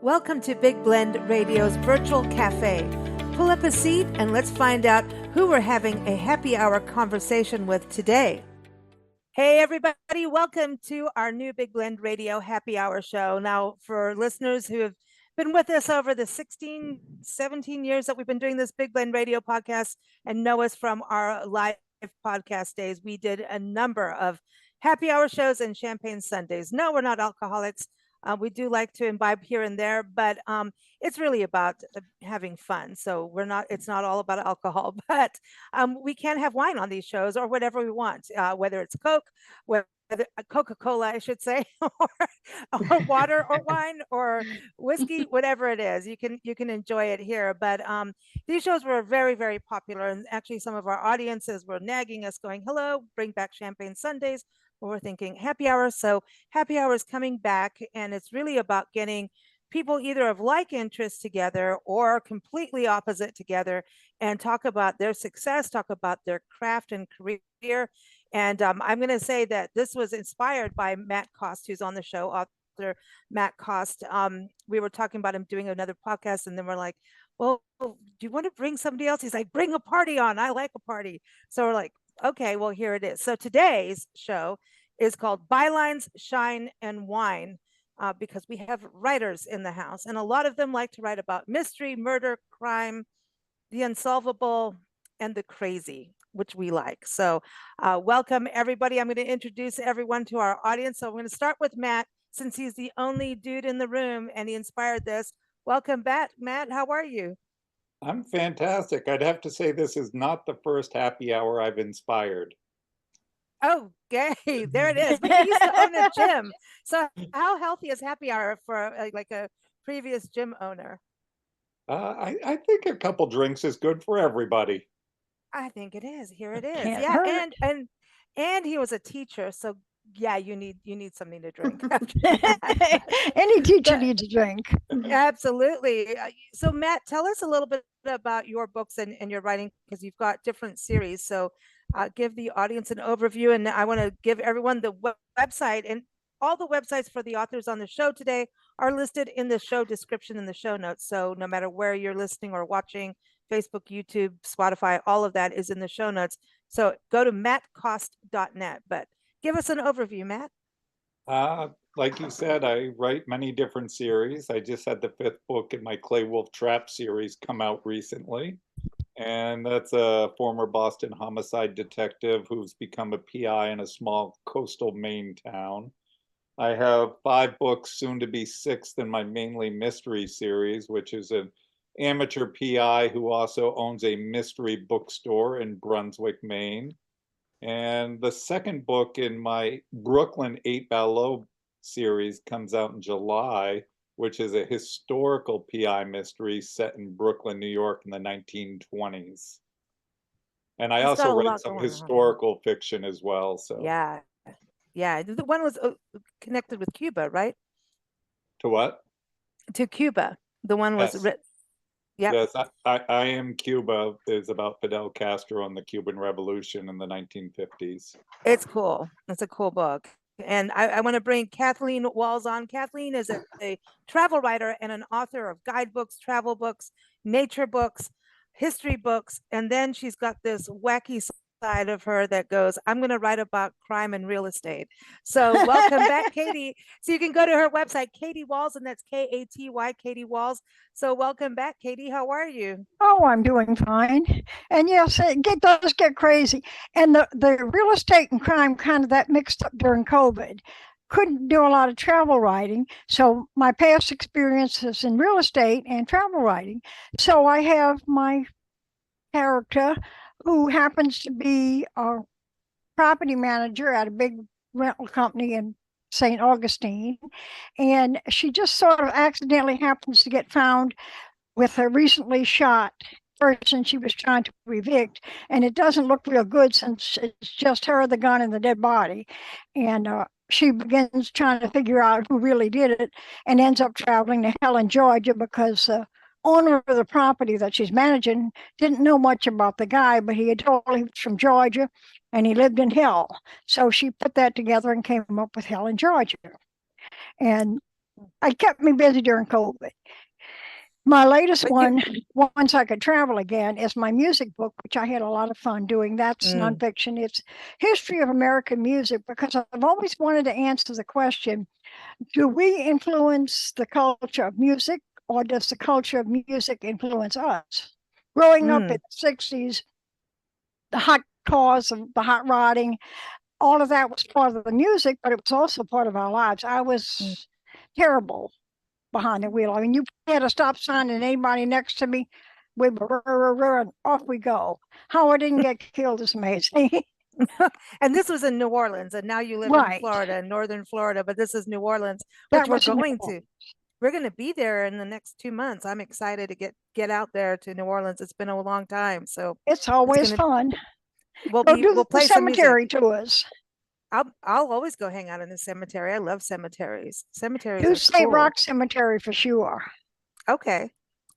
Welcome to Big Blend Radio's virtual cafe. Pull up a seat and let's find out who we're having a happy hour conversation with today. Hey, everybody. Welcome to our new Big Blend Radio happy hour show. Now, for listeners who have been with us over the 16, 17 years that we've been doing this Big Blend Radio podcast and know us from our live podcast days, we did a number of happy hour shows and champagne Sundays. No, we're not alcoholics. We do like to imbibe here and there, but it's really about having fun. So it's not all about alcohol, but we can have wine on these shows or whatever we want, whether it's Coke, whether Coca-Cola, I should say, or water or wine or whiskey, whatever it is, you can enjoy it here. But these shows were very, very popular. And actually some of our audiences were nagging us going, hello, bring back Champagne Sundays. We're thinking happy hour. So happy hour is coming back, and it's really about getting people either of like interest together or completely opposite together and talk about their success, talk about their craft and career. And I'm going to say that this was inspired by Matt Cost, who's on the show, author Matt Cost. We were talking about him doing another podcast, and then we're like, well, do you want to bring somebody else? He's like, bring a party on. I like a party. So we're like, okay, well, here it is. So today's show is called Bylines, Shine, and Wine, because we have writers in the house, and a lot of them like to write about mystery, murder, crime, the unsolvable, and the crazy, which we like. So welcome, everybody. I'm going to introduce everyone to our audience. So I'm going to start with Matt, since he's the only dude in the room, and he inspired this. Welcome back, Matt. How are you? I'm fantastic. I'd have to say this is not the first happy hour I've inspired. Oh, okay, there it is. But he used to own a gym. So how healthy is happy hour for like a previous gym owner? I think a couple drinks is good for everybody. I think it is. Here it is. Can't Yeah, hurt. and he was a teacher. So yeah, you need something to drink. Any teacher needs a drink. Absolutely. So Matt, tell us a little bit about your books and your writing, because you've got different series. So give the audience an overview, and I want to give everyone the website, and all the websites for the authors on the show today are listed in the show description in the show notes. So no matter where you're listening or watching, Facebook, YouTube, Spotify, all of that is in the show notes. So go to mattcost.net, but give us an overview, Matt. Like you said, I write many different series. I just had the 5th book in my Clay Wolf Trap series come out recently. And that's a former Boston homicide detective who's become a PI in a small coastal Maine town. I have 5 books, soon to be 6th, in my mainly mystery series, which is an amateur PI who also owns a mystery bookstore in Brunswick, Maine. And the 2nd book in my Brooklyn 8 Ballow series comes out in July, which is a historical PI mystery set in Brooklyn, New York in the 1920s. And I also write some historical fiction as well. So yeah. The one was connected with Cuba, right? To what? To Cuba. The one was written. Yep. Yes, I Am Cuba is about Fidel Castro and the Cuban Revolution in the 1950s. It's cool. It's a cool book. And I want to bring Kathleen Walls on. Kathleen is a travel writer and an author of guidebooks, travel books, nature books, history books. And then she's got this wacky side of her that goes, I'm going to write about crime and real estate. So welcome back, Katie. So you can go to her website, Katie Walls, and that's Katy, Katie Walls. So welcome back, Katie. How are you? Oh, I'm doing fine. And yes, it does get crazy. And the real estate and crime kind of that mixed up during COVID. Couldn't do a lot of travel writing. So my past experiences in real estate and travel writing. So I have my character who happens to be a property manager at a big rental company in St. Augustine. And she just sort of accidentally happens to get found with a recently shot person she was trying to evict. And it doesn't look real good since it's just her, the gun, and the dead body. And she begins trying to figure out who really did it and ends up traveling to Helen, Georgia, because owner of the property that she's managing didn't know much about the guy, but he had told her he was from Georgia and he lived in Hill. So she put that together and came up with Hell in Georgia. And It kept me busy during COVID. My latest But one, once I could travel again, is my music book, which I had a lot of fun doing. That's nonfiction. It's history of American music, because I've always wanted to answer the question, do we influence the culture of music, or does the culture of music influence us? Growing up in the 60s, the hot cars, the hot rodding, all of that was part of the music, but it was also part of our lives. I was terrible behind the wheel. I mean, you had a stop sign and anybody next to me, we were and off we go. How I didn't get killed is amazing. And this was in New Orleans, and now you live in Florida, northern Florida, but this is New Orleans, which we're going to. We're going to be there in the next 2 months. I'm excited to get out there to New Orleans. It's been a long time, so it's always fun. We'll play some cemetery tours. I'll always go hang out in the cemetery. I love cemeteries. Cemeteries are St. cool. Rock Cemetery for sure. Okay.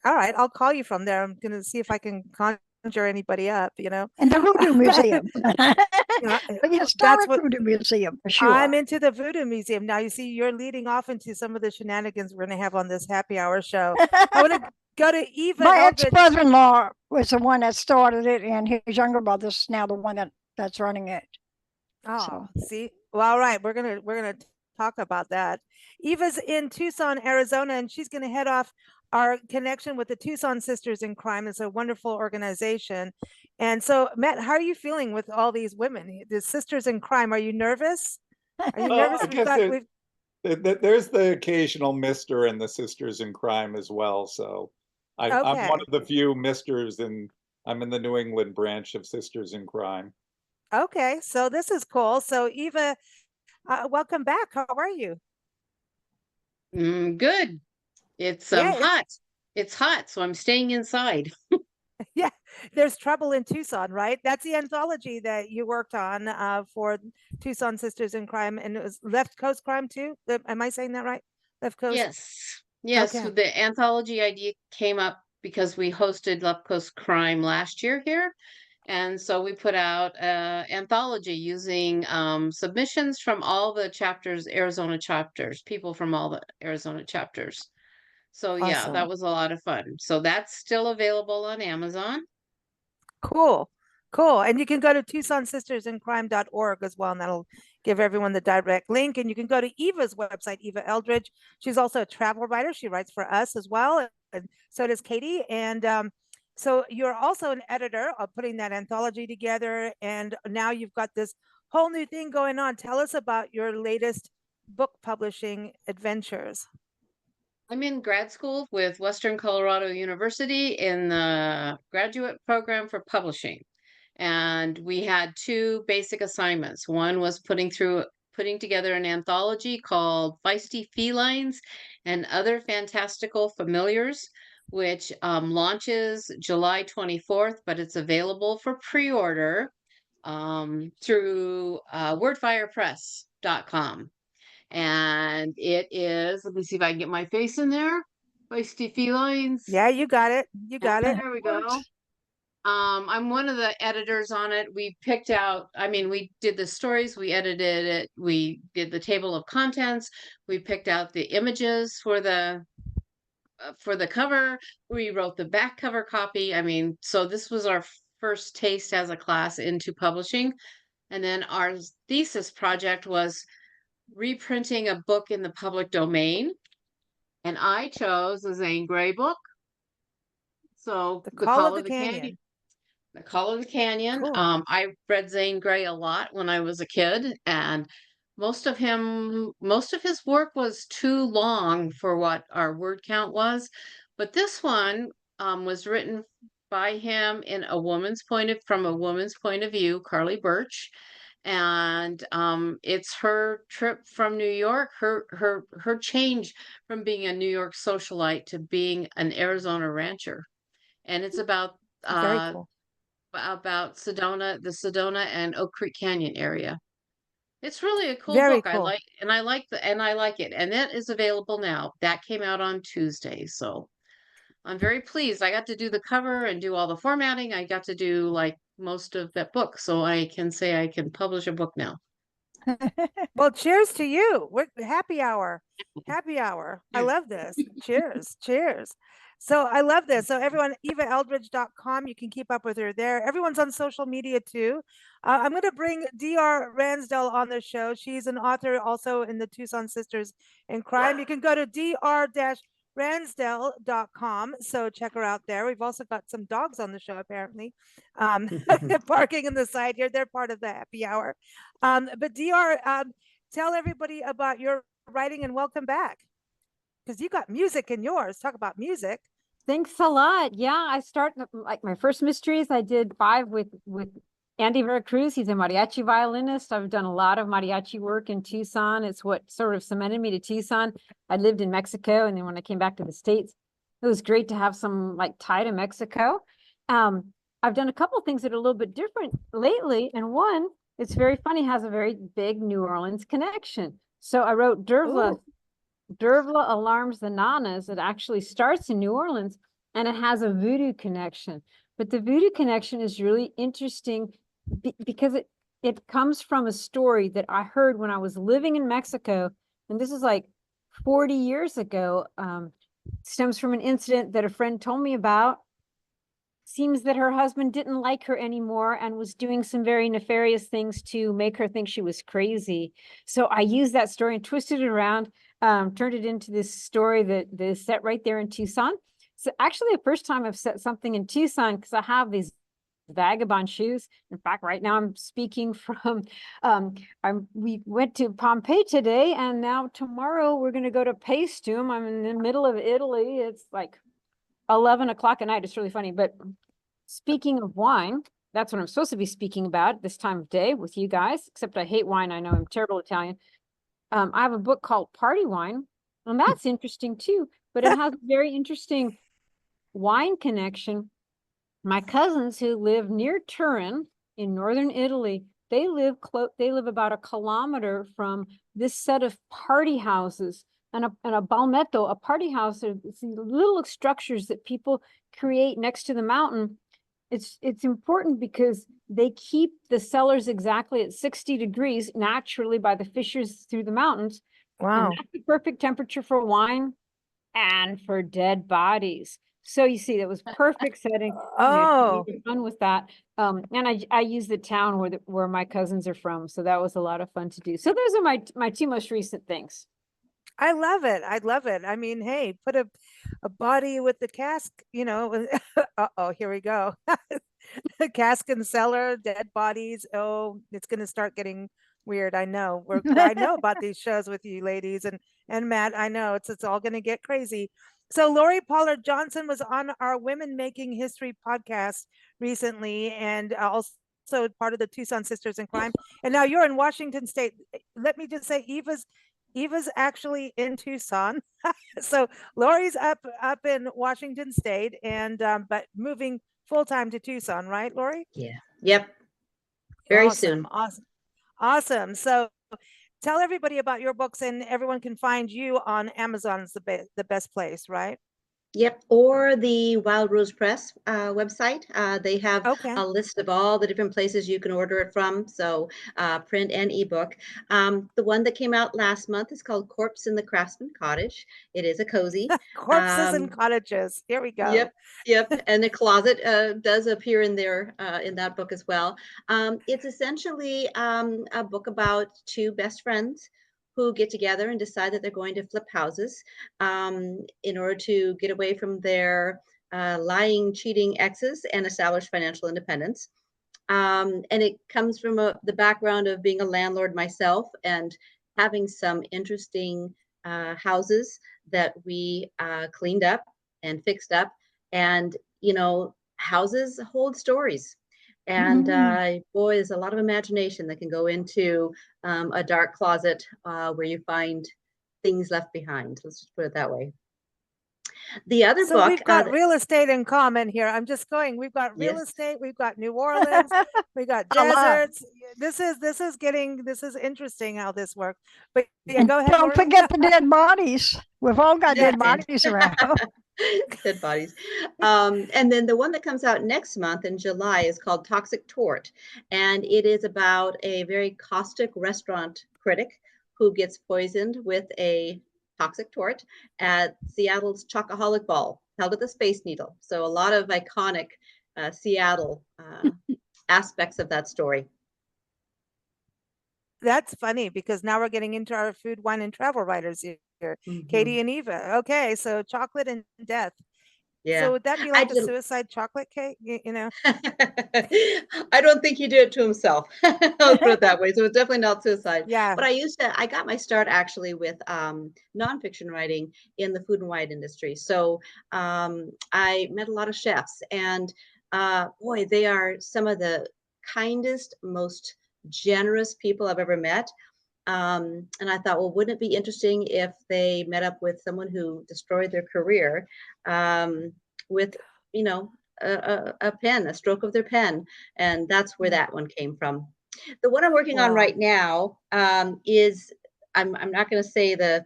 All right. I'll call you from there. I'm going to see if I can conjure anybody up, And the Voodoo Museum. The historic Voodoo Museum for sure. I'm into the Voodoo Museum. Now, you see, you're leading off into some of the shenanigans we're going to have on this happy hour show. I want to go to Eva. My ex-brother-in-law was the one that started it, and his younger brother's now the one that's running it. Oh, see? Well, all right. We're gonna talk about that. Eva's in Tucson, Arizona, and she's gonna head off our connection with the Tucson Sisters in Crime. It's a wonderful organization. And so, Matt, how are you feeling with all these women, the Sisters in Crime? Are you nervous? Are you nervous? I guess there's the occasional Mister in the Sisters in Crime as well. So I'm one of the few Misters, and I'm in the New England branch of Sisters in Crime. Okay, so this is cool. So Eva, welcome back. How are you? Good. It's hot. It's hot, so I'm staying inside. Yeah, there's trouble in Tucson, right? That's the anthology that you worked on for Tucson Sisters in Crime, and it was Left Coast Crime too. Am I saying that right? Left Coast. Yes. Okay. The anthology idea came up because we hosted Left Coast Crime last year here. And so we put out an anthology using submissions from all the chapters, Arizona chapters, people from all the Arizona chapters. So yeah, that was a lot of fun. So that's still available on Amazon. Cool. And you can go to TucsonSistersInCrime.org as well, and that'll give everyone the direct link. And you can go to Eva's website, Eva Eldridge. She's also a travel writer. She writes for us as well, and so does Katie. And so you're also an editor of putting that anthology together, and now you've got this whole new thing going on. Tell us about your latest book publishing adventures. I'm in grad school with Western Colorado University in the graduate program for publishing. And we had two basic assignments. One was putting together an anthology called Feisty Felines and Other Fantastical Familiars, which launches July 24th, but it's available for pre-order through wordfirepress.com. And it is, let me see if I can get my face in there. Feisty Felines. Yeah, you got it. There we go. I'm one of the editors on it. We picked out, we did the stories, we edited it, we did the table of contents, we picked out the images for the cover, we wrote the back cover copy. So this was our first taste as a class into publishing. And then our thesis project was reprinting a book in the public domain. And I chose the Zane Grey book. So The Call of the Canyon. The Call of the Canyon. Cool. I read Zane Grey a lot when I was a kid, and most of his work was too long for what our word count was. But this one was written by him in from a woman's point of view, Carly Birch. And it's her trip from New York, her change from being a New York socialite to being an Arizona rancher. And it's about Very cool. About the Sedona and Oak Creek Canyon area. It's really a cool Very book. Cool. I like it. And that is available now. That came out on Tuesday. So I'm very pleased. I got to do the cover and do all the formatting. I got to do like most of that book. So I can say I can publish a book now. Well, cheers to you. We're happy hour. Happy hour. I love this. Cheers. Cheers. So I love this. So everyone, evaeldridge.com, you can keep up with her there. Everyone's on social media too. I'm going to bring Dr. Ransdell on the show. She's an author also in the Tucson Sisters in Crime. You can go to dr-ransdell.com. So check her out there. We've also got some dogs on the show, apparently, barking in the side here. They're part of the happy hour. But Dr., tell everybody about your writing and welcome back. Because you got music in yours. Talk about music. Thanks a lot. Yeah, I start like my first mysteries. I did 5 with Andy Veracruz. He's a mariachi violinist. I've done a lot of mariachi work in Tucson. It's what sort of cemented me to Tucson. I lived in Mexico, and then when I came back to the States, it was great to have some like tie to Mexico. I've done a couple of things that are a little bit different lately, and one, it's very funny, has a very big New Orleans connection. So I wrote Dervla. Dervla Alarms the Nanas. It actually starts in New Orleans, and it has a voodoo connection. But the voodoo connection is really interesting because it comes from a story that I heard when I was living in Mexico, and this is like 40 years ago. Stems from an incident that a friend told me about. Seems that her husband didn't like her anymore and was doing some very nefarious things to make her think she was crazy. So I used that story and twisted it around, turned it into this story that is set right there in Tucson. So actually the first time I've set something in Tucson, because I have these vagabond shoes. In fact, right now I'm speaking from, we went to Pompeii today, and now tomorrow we're going to go to Paestum. I'm in the middle of Italy. It's like 11 o'clock at night. It's really funny. But speaking of wine, that's what I'm supposed to be speaking about this time of day with you guys, except I hate wine. I know I'm terrible Italian. I have a book called Party Wine, and that's interesting too, but it has a very interesting wine connection. My cousins who live near Turin in northern Italy, they live about a kilometer from this set of party houses. And a balmetto, a party house, it's these little structures that people create next to the mountain. It's important because they keep the cellars exactly at 60 degrees naturally by the fissures through the mountains. Wow. And that's the perfect temperature for wine and for dead bodies. So you see, that was perfect setting. Oh, Fun with that. And I use the town where my cousins are from. So that was a lot of fun to do. So those are my 2 most recent things. I love it. I love it. I mean, hey, put a body with the cask, uh-oh, here we go. The cask and cellar, dead bodies. Oh, it's going to start getting weird. I know. I know about these shows with you ladies and Matt. I know it's all going to get crazy. So Lori Pollard Johnson was on our Women Making History podcast recently, and also part of the Tucson Sisters in Crime. And now you're in Washington State. Let me just say, Eva's actually in Tucson. So Lori's up in Washington State, and but moving full-time to Tucson, right, Lori? Yeah. Yep. Very soon. Awesome. So tell everybody about your books, and everyone can find you on Amazon. Is the best place, right? Yep, or the Wild Rose Press website. They have a list of all the different places you can order it from, so print and ebook. The one that came out last month is called Corpse in the Craftsman Cottage. It is a cozy. Corpses and cottages. Here we go. Yep. And the closet does appear in there in that book as well. It's essentially a book about 2 best friends who get together and decide that they're going to flip houses in order to get away from their lying, cheating exes and establish financial independence. And it comes from the background of being a landlord myself and having some interesting houses that we cleaned up and fixed up. And, houses hold stories. And boy, there's a lot of imagination that can go into a dark closet where you find things left behind. Let's just put it that way. The other book. We've got real estate in common here. I'm just going. We've got real estate. We've got New Orleans. We got deserts. This is interesting how this works. But yeah, go ahead. Don't forget the dead bodies. We've all got dead bodies around. Dead bodies. And then the one that comes out next month in July is called Toxic Tort. And it is about a very caustic restaurant critic who gets poisoned with a toxic tort at Seattle's Chocoholic Ball, held at the Space Needle. So a lot of iconic Seattle aspects of that story. That's funny because now we're getting into our food, wine, and travel writers here. Mhm. Katie and Eva. Okay, so chocolate and death. Yeah. So would that be I like a did. suicide chocolate cake? You know? I don't think he did it to himself. I'll put it that way. So it's definitely not suicide. Yeah. But I got my start actually with nonfiction writing in the food and wine industry. So I met a lot of chefs, and boy, they are some of the kindest, most generous people I've ever met. And I thought, well, wouldn't it be interesting if they met up with someone who destroyed their career with, you know, a pen, a stroke of their pen? And that's where Mm. that one came from. The one I'm working on Wow. right now is I'm not going to say the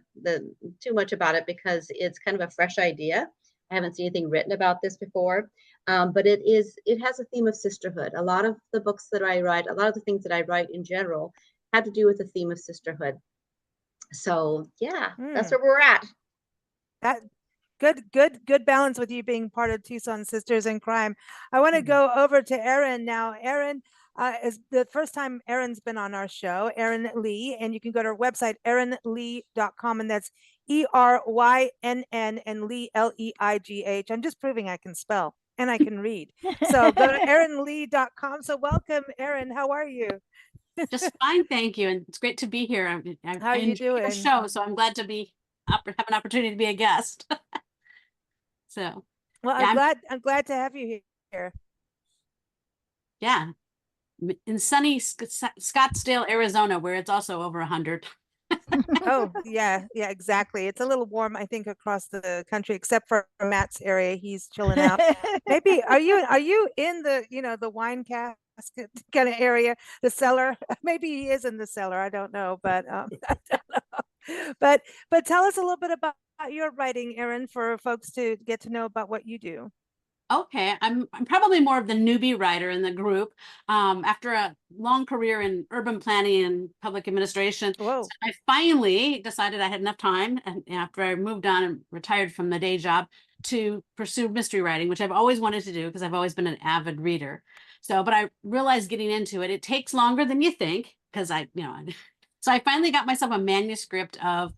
too much about it because it's kind of a fresh idea. I haven't seen anything written about this before, but it has a theme of sisterhood. A lot of the books that I write, a lot of the things that I write in general, have to do with the theme of sisterhood. So yeah, that's Mm. where we're at. That good balance with you being part of Tucson Sisters in Crime. I want to Mhm. go over to Erin now. Erin is the first time Erin's been on our show, Erin Lee, and you can go to her website, erinlee.com, and that's ERYNN and Lee LEIGH. I'm just proving I can spell and I can read. So go to erinlee.com. So welcome, Erin. How are you? Just fine, thank you. And it's great to be here. How are I you enjoy your doing? show, so I'm glad to have an opportunity to be a guest. So Well, yeah, I'm glad to have you here. yeah, in sunny Scottsdale, Arizona, where it's also over 100. Oh, yeah, exactly. It's a little warm, I think, across the country, except for Matt's area. He's chilling out. Maybe are you in the, the wine casket kind of area, the cellar? Maybe he is in the cellar. I don't know, but I don't know. But tell us a little bit about your writing, Erin, for folks to get to know about what you do. Okay, I'm probably more of the newbie writer in the group. After a long career in urban planning and public administration, Whoa. I finally decided I had enough time, and after I moved on and retired from the day job, to pursue mystery writing, which I've always wanted to do because I've always been an avid reader. So, but I realized getting into it, it takes longer than you think because so I finally got myself a manuscript of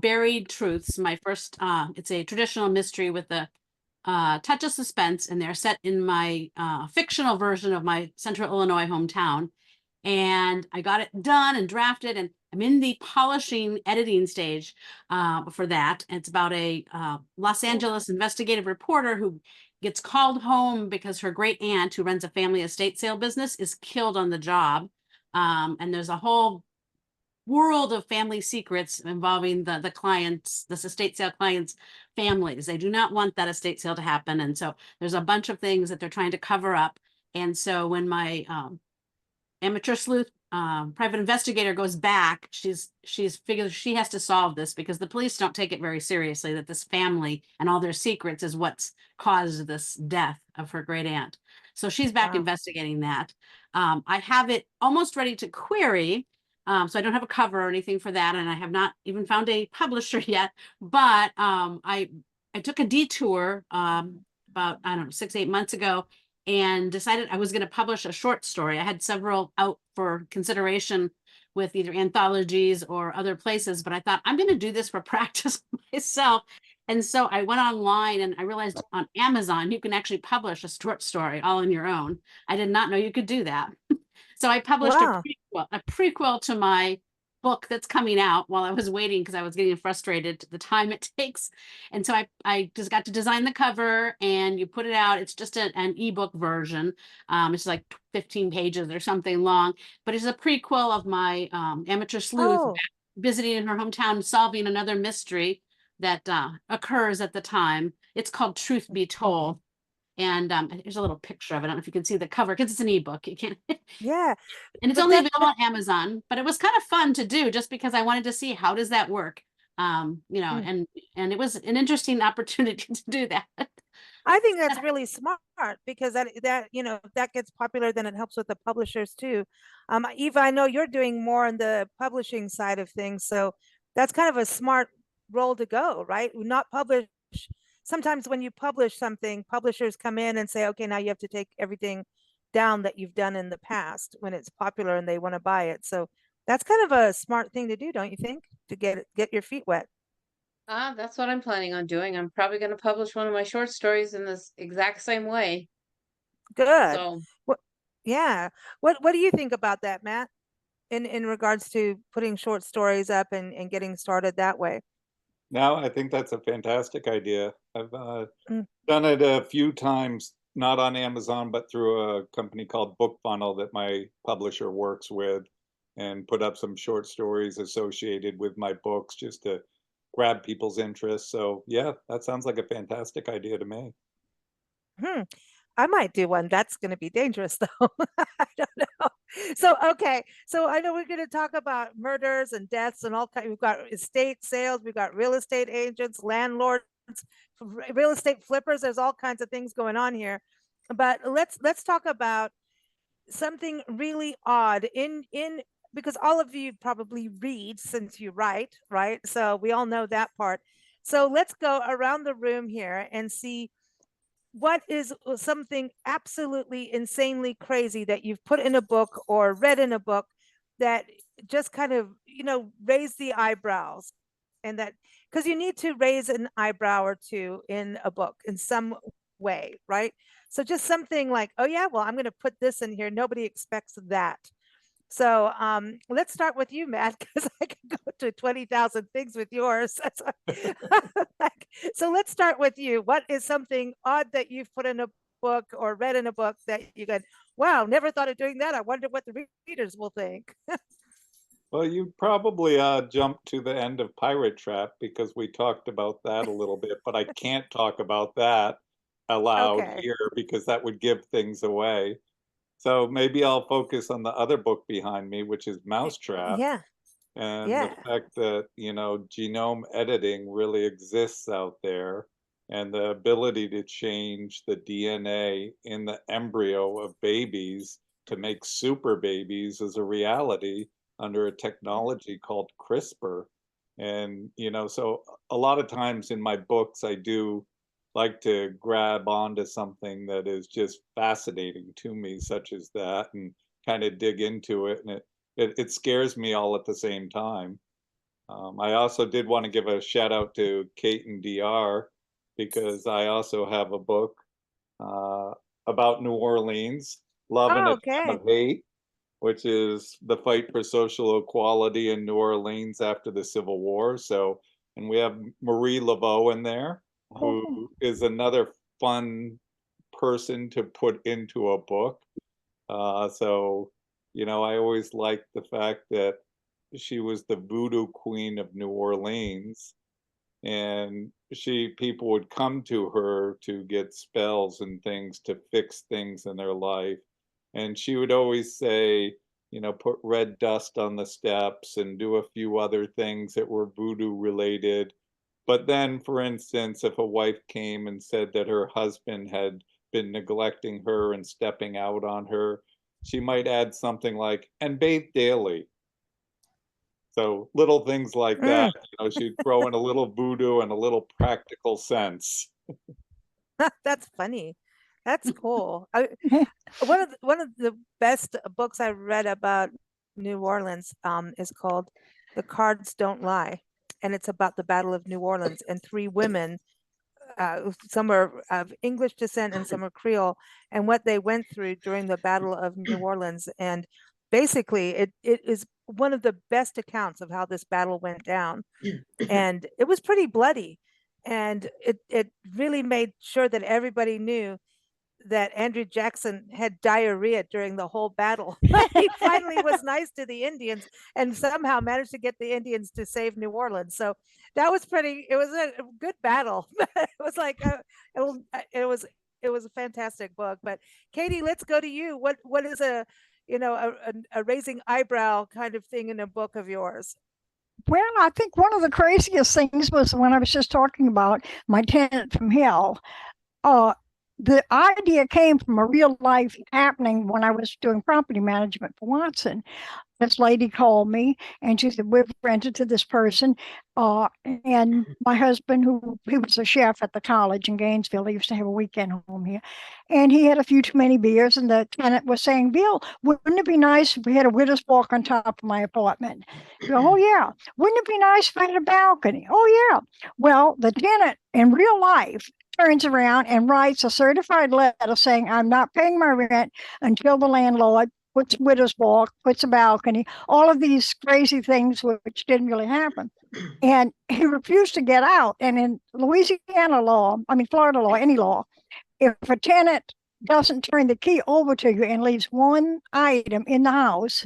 Buried Truths. My first, it's a traditional mystery with a touch of suspense, and they're set in my fictional version of my Central Illinois hometown. And I got it done and drafted, and I'm in the polishing editing stage for that. And it's about a Los Angeles investigative reporter who gets called home because her great aunt, who runs a family estate sale business, is killed on the job. And there's a whole world of family secrets involving the clients, the estate sale clients' families. They do not want that estate sale to happen. And so there's a bunch of things that they're trying to cover up. And so when my amateur sleuth private investigator goes back, she's figured she has to solve this because the police don't take it very seriously that this family and all their secrets is what's caused this death of her great aunt. So she's back Wow. investigating that. I have it almost ready to query. So I don't have a cover or anything for that, and I have not even found a publisher yet. But I took a detour about, I don't know, 6-8 months ago, and decided I was going to publish a short story. I had several out for consideration with either anthologies or other places, but I thought I'm going to do this for practice myself. And so I went online and I realized on Amazon you can actually publish a short story all on your own. I did not know you could do that. So I published Wow. a prequel to my book that's coming out while I was waiting because I was getting frustrated the time it takes. And so I just got to design the cover and you put it out. It's just an ebook version. It's like 15 pages or something long, but it's a prequel of my amateur sleuth Oh, visiting in her hometown, solving another mystery that occurs at the time. It's called Truth Be Told. And here's a little picture of it. I don't know if you can see the cover because it's an ebook. You can't. yeah. And it's But only that available on Amazon, but it was kind of fun to do just because I wanted to see how does that work. You know, Mm. and it was an interesting opportunity to do that. I think that's really smart because that gets popular, then it helps with the publishers too. Eva, I know you're doing more on the publishing side of things, so that's kind of a smart role to go, right? Not publish. Sometimes when you publish something, publishers come in and say, okay, now you have to take everything down that you've done in the past when it's popular and they want to buy it. So that's kind of a smart thing to do, don't you think? To get your feet wet. That's what I'm planning on doing. I'm probably going to publish one of my short stories in this exact same way. Good. So, What, yeah. What do you think about that, Matt? In regards to putting short stories up and getting started that way. Now, I think that's a fantastic idea. I've Mm. done it a few times, not on Amazon, but through a company called Book Funnel that my publisher works with, and put up some short stories associated with my books just to grab people's interest. So, yeah, that sounds like a fantastic idea to me. Hmm. I might do one. That's going to be dangerous though. I don't know. So, okay. So I know we're going to talk about murders and deaths and all kinds. We've got estate sales. We've got real estate agents, landlords, real estate flippers. There's all kinds of things going on here. But let's talk about something really odd in because all of you probably read since you write, right? So we all know that part. So let's go around the room here and see what is something absolutely insanely crazy that you've put in a book or read in a book that just kind of, raise the eyebrows, and that because you need to raise an eyebrow or two in a book in some way, right? So just something like, oh yeah, well, I'm going to put this in here. Nobody expects that. So let's start with you, Matt, because I could go to 20,000 things with yours. So let's start with you. What is something odd that you've put in a book or read in a book that you go, wow, never thought of doing that. I wonder what the readers will think. Well, you probably jumped to the end of Pirate Trap because we talked about that a little bit, but I can't talk about that aloud Okay. here because that would give things away. So maybe I'll focus on the other book behind me, which is Mousetrap, Yeah. and the Yeah. fact that, genome editing really exists out there, and the ability to change the DNA in the embryo of babies to make super babies is a reality under a technology called CRISPR. And, so a lot of times in my books, I do like to grab onto something that is just fascinating to me, such as that, and kind of dig into it. And it scares me all at the same time. I also did want to give a shout out to Kate and DR because I also have a book uh, about New Orleans, Love in Oh, a Time okay. of Hate, which is the fight for social equality in New Orleans after the Civil War. So, and we have Marie Laveau in there, Oh, who is another fun person to put into a book. So, I always liked the fact that she was the voodoo queen of New Orleans, and people would come to her to get spells and things to fix things in their life. And she would always say, put red dust on the steps and do a few other things that were voodoo related. But then, for instance, if a wife came and said that her husband had been neglecting her and stepping out on her, she might add something like, and bathe daily. So little things like that, Mm. she'd throw in a little voodoo and a little practical sense. That's funny. That's cool. One of the best books I read about New Orleans is called The Cards Don't Lie, and it's about the Battle of New Orleans and three women, some are of English descent and some are Creole, and what they went through during the Battle of New Orleans. And basically, it is one of the best accounts of how this battle went down, and it was pretty bloody, and it really made sure that everybody knew that Andrew Jackson had diarrhea during the whole battle. He finally was nice to the Indians and somehow managed to get the Indians to save New Orleans. So that was it was a good battle. It was like, it was a fantastic book. But Katie, let's go to you. What is a raising eyebrow kind of thing in a book of yours? Well, I think one of the craziest things was when I was just talking about my tenant from hell. Uh, the idea came from a real life happening when I was doing property management for Watson. This lady called me and she said, we've rented to this person. And my husband, who he was a chef at the college in Gainesville, he used to have a weekend home here. And he had a few too many beers. And the tenant was saying, Bill, wouldn't it be nice if we had a widow's walk on top of my apartment? Oh, yeah. Wouldn't it be nice if I had a balcony? Oh, yeah. Well, the tenant in real life turns around and writes a certified letter saying, I'm not paying my rent until the landlord puts widow's walk, puts a balcony, all of these crazy things which didn't really happen. And he refused to get out. And in Louisiana law, Florida law, any law, if a tenant doesn't turn the key over to you and leaves one item in the house,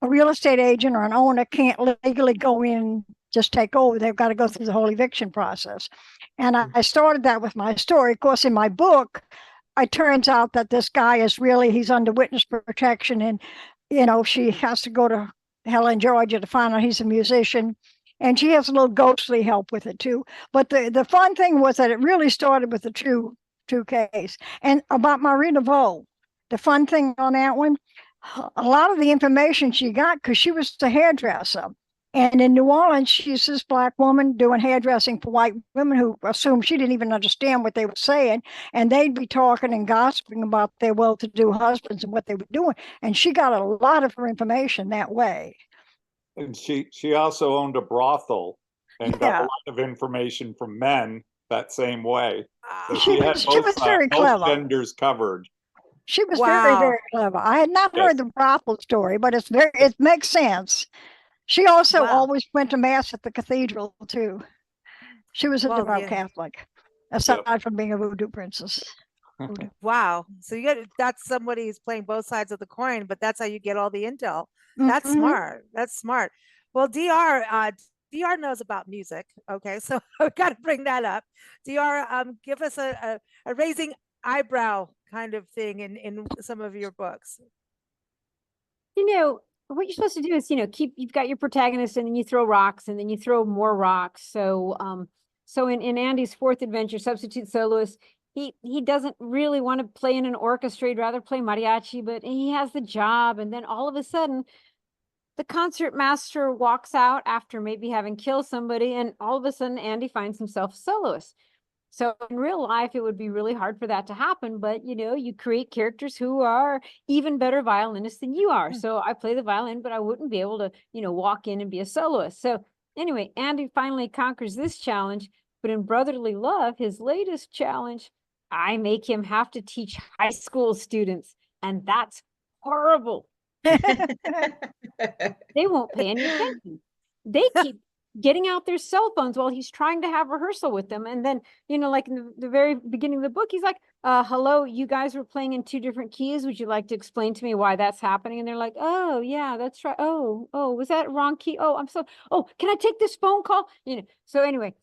a real estate agent or an owner can't legally go in, just take over. They've got to go through the whole eviction process. And I started that with my story. Of course, in my book, it turns out that this guy is really, he's under witness protection. And, she has to go to Helen, Georgia to find out he's a musician. And she has a little ghostly help with it too. But the fun thing was that it really started with the true case. And about Marie Laveau, the fun thing on that one, a lot of the information she got, because she was a hairdresser. And in New Orleans, she's this Black woman doing hairdressing for white women who assumed she didn't even understand what they were saying. And they'd be talking and gossiping about their well-to-do husbands and what they were doing. And she got a lot of her information that way. And she also owned a brothel and got a Yeah. lot of information from men that same way. So She had was very clever. both genders covered. She was Wow. very, very clever. I had not Yes. heard the brothel story, but it makes sense. She also Wow. always went to mass at the cathedral too. She was a Well, devout yeah. Catholic, aside from being a voodoo princess. Wow. So that's somebody who's playing both sides of the coin, but that's how you get all the intel. That's Mhm. smart. That's smart. Well, DR knows about music. Okay, so I've got to bring that up. DR, give us a raising eyebrow kind of thing in some of your books. What you're supposed to do is, you've got your protagonist and then you throw rocks and then you throw more rocks. So, in Andy's fourth adventure, Substitute Soloist, he doesn't really want to play in an orchestra. He'd rather play mariachi, but he has the job. And then all of a sudden, the concert master walks out after maybe having killed somebody. And all of a sudden, Andy finds himself a soloist. So in real life, it would be really hard for that to happen. But, you create characters who are even better violinists than you are. So I play the violin, but I wouldn't be able to, walk in and be a soloist. So anyway, Andy finally conquers this challenge. But in Brotherly Love, his latest challenge, I make him have to teach high school students. And that's horrible. They won't pay any attention. They keep getting out their cell phones while he's trying to have rehearsal with them. And then, like in the very beginning of the book, he's like, hello, you guys were playing in two different keys. Would you like to explain to me why that's happening? And they're like, oh, yeah, that's right. Oh, was that wrong key? Oh, can I take this phone call? So anyway,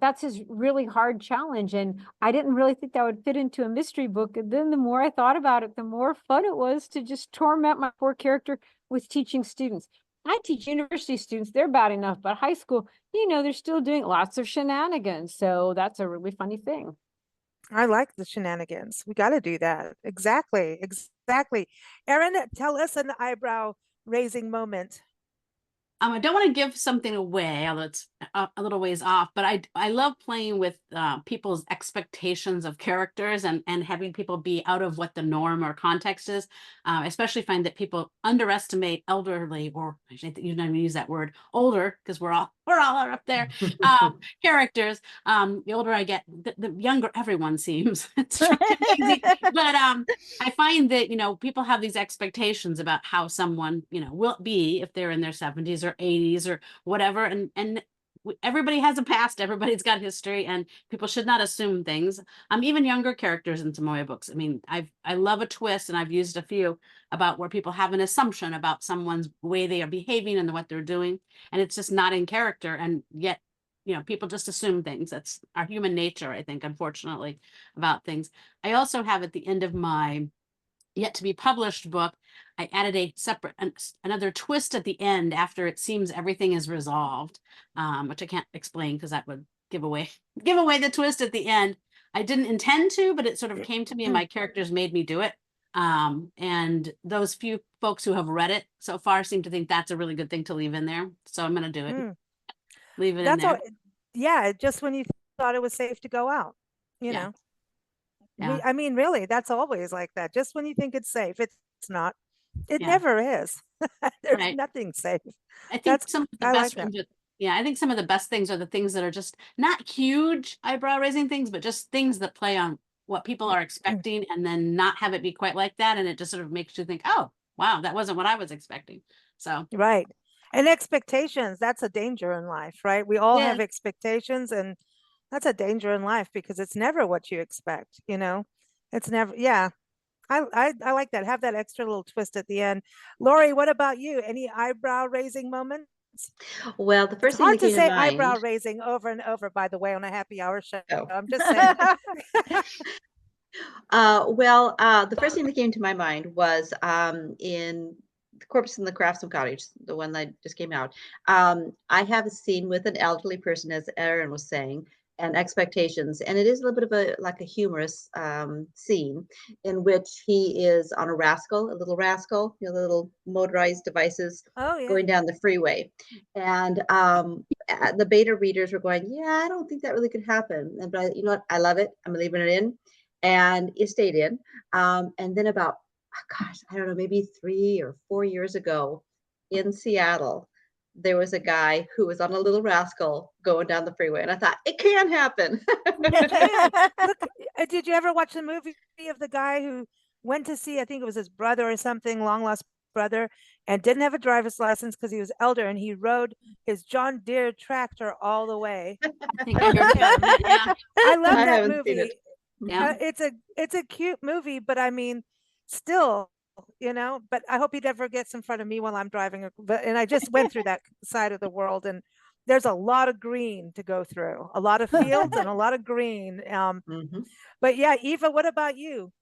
that's his really hard challenge. And I didn't really think that would fit into a mystery book. And then the more I thought about it, the more fun it was to just torment my poor character with teaching students. I teach university students, they're bad enough, but high school, they're still doing lots of shenanigans. So that's a really funny thing. I like the shenanigans. We got to do that. Exactly. Erin, tell us an eyebrow raising moment. I don't want to give something away, although it's a little ways off, but I love playing with people's expectations of characters and having people be out of what the norm or context is. Especially find that people underestimate elderly, or I think you don't even use that word, older, because we're all up there. Characters. The older I get, the younger everyone seems. It's crazy. But I find that people have these expectations about how someone will be if they're in their 70s or 80s or whatever, and everybody has a past, everybody's got history, and people should not assume things. Even younger characters in some of my books. I love a twist, and I've used a few about where people have an assumption about someone's way they are behaving and what they're doing, and it's just not in character, and yet people just assume things. That's our human nature, I think, unfortunately, about things. I also have at the end of my yet to be published book I added a separate, another twist at the end after it seems everything is resolved, which I can't explain because that would give away the twist at the end. I didn't intend to, but it sort of came to me and my characters made me do it. And those few folks who have read it so far seem to think that's a really good thing to leave in there. So I'm going to do it. Leave it in That's there. all. Yeah, just when you thought it was safe to go out, you Yeah. know. Yeah. I mean, really, that's always like that. Just when you think it's safe, it's not. It Yeah. never is. There's Right. nothing safe. I think That's some of the I like best that. ones are, yeah, I think some of the best things are the things that are just not huge eyebrow raising things, but just things that play on what people are expecting and then not have it be quite like that. And it just sort of makes you think, oh, wow, that wasn't what I was expecting. So, Right. And expectations, that's a danger in life, right? We all yeah, have expectations, and that's a danger in life because it's never what you expect, you know? It's never, yeah. I like that. Have that extra little twist at the end. Lori, what about you? Any eyebrow raising moments? Well, the It's first thing hard that to came to say eyebrow mind. raising over and over, by the way, on a happy hour show. Oh. I'm just saying. The first thing that came to my mind was in The Corpse in the Craftsman Cottage, the one that just came out. I have a scene with an elderly person, as Erin was saying, and expectations, and it is a little bit of a humorous scene in which he is on a little rascal, you know, the little motorized devices Oh, yeah. going down the freeway, and the beta readers were going, "Yeah, I don't think that really could happen," but you know what? I love it. I'm leaving it in. And it stayed in. And then about, gosh, I don't know, maybe 3 or 4 years ago in Seattle, there was a guy who was on a little rascal going down the freeway. And I thought, it can happen. It can. Look, did you ever watch the movie of the guy who went to see, I think it was his brother or something, long lost brother, and didn't have a driver's license because he was elder, and he rode his John Deere tractor all the way? I think I heard about that. Yeah. I love I that haven't seen movie. it. Yeah. It's a cute movie, but I mean, still, you know. But I hope he never gets in front of me while I'm driving. And I just went through that side of the world, and there's a lot of green to go through, a lot of fields and a lot of green. Mhm. But yeah, Eva, what about you?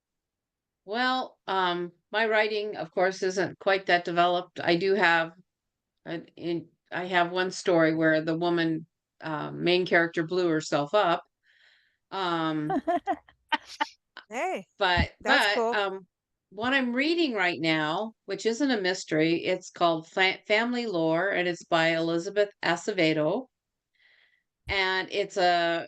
Well, my writing, of course, isn't quite that developed. I do have I have one story where the woman, main character blew herself up. Um, Hey, but that's cool. what I'm reading right now, which isn't a mystery, it's called Family Lore, and it's by Elizabeth Acevedo, and it's a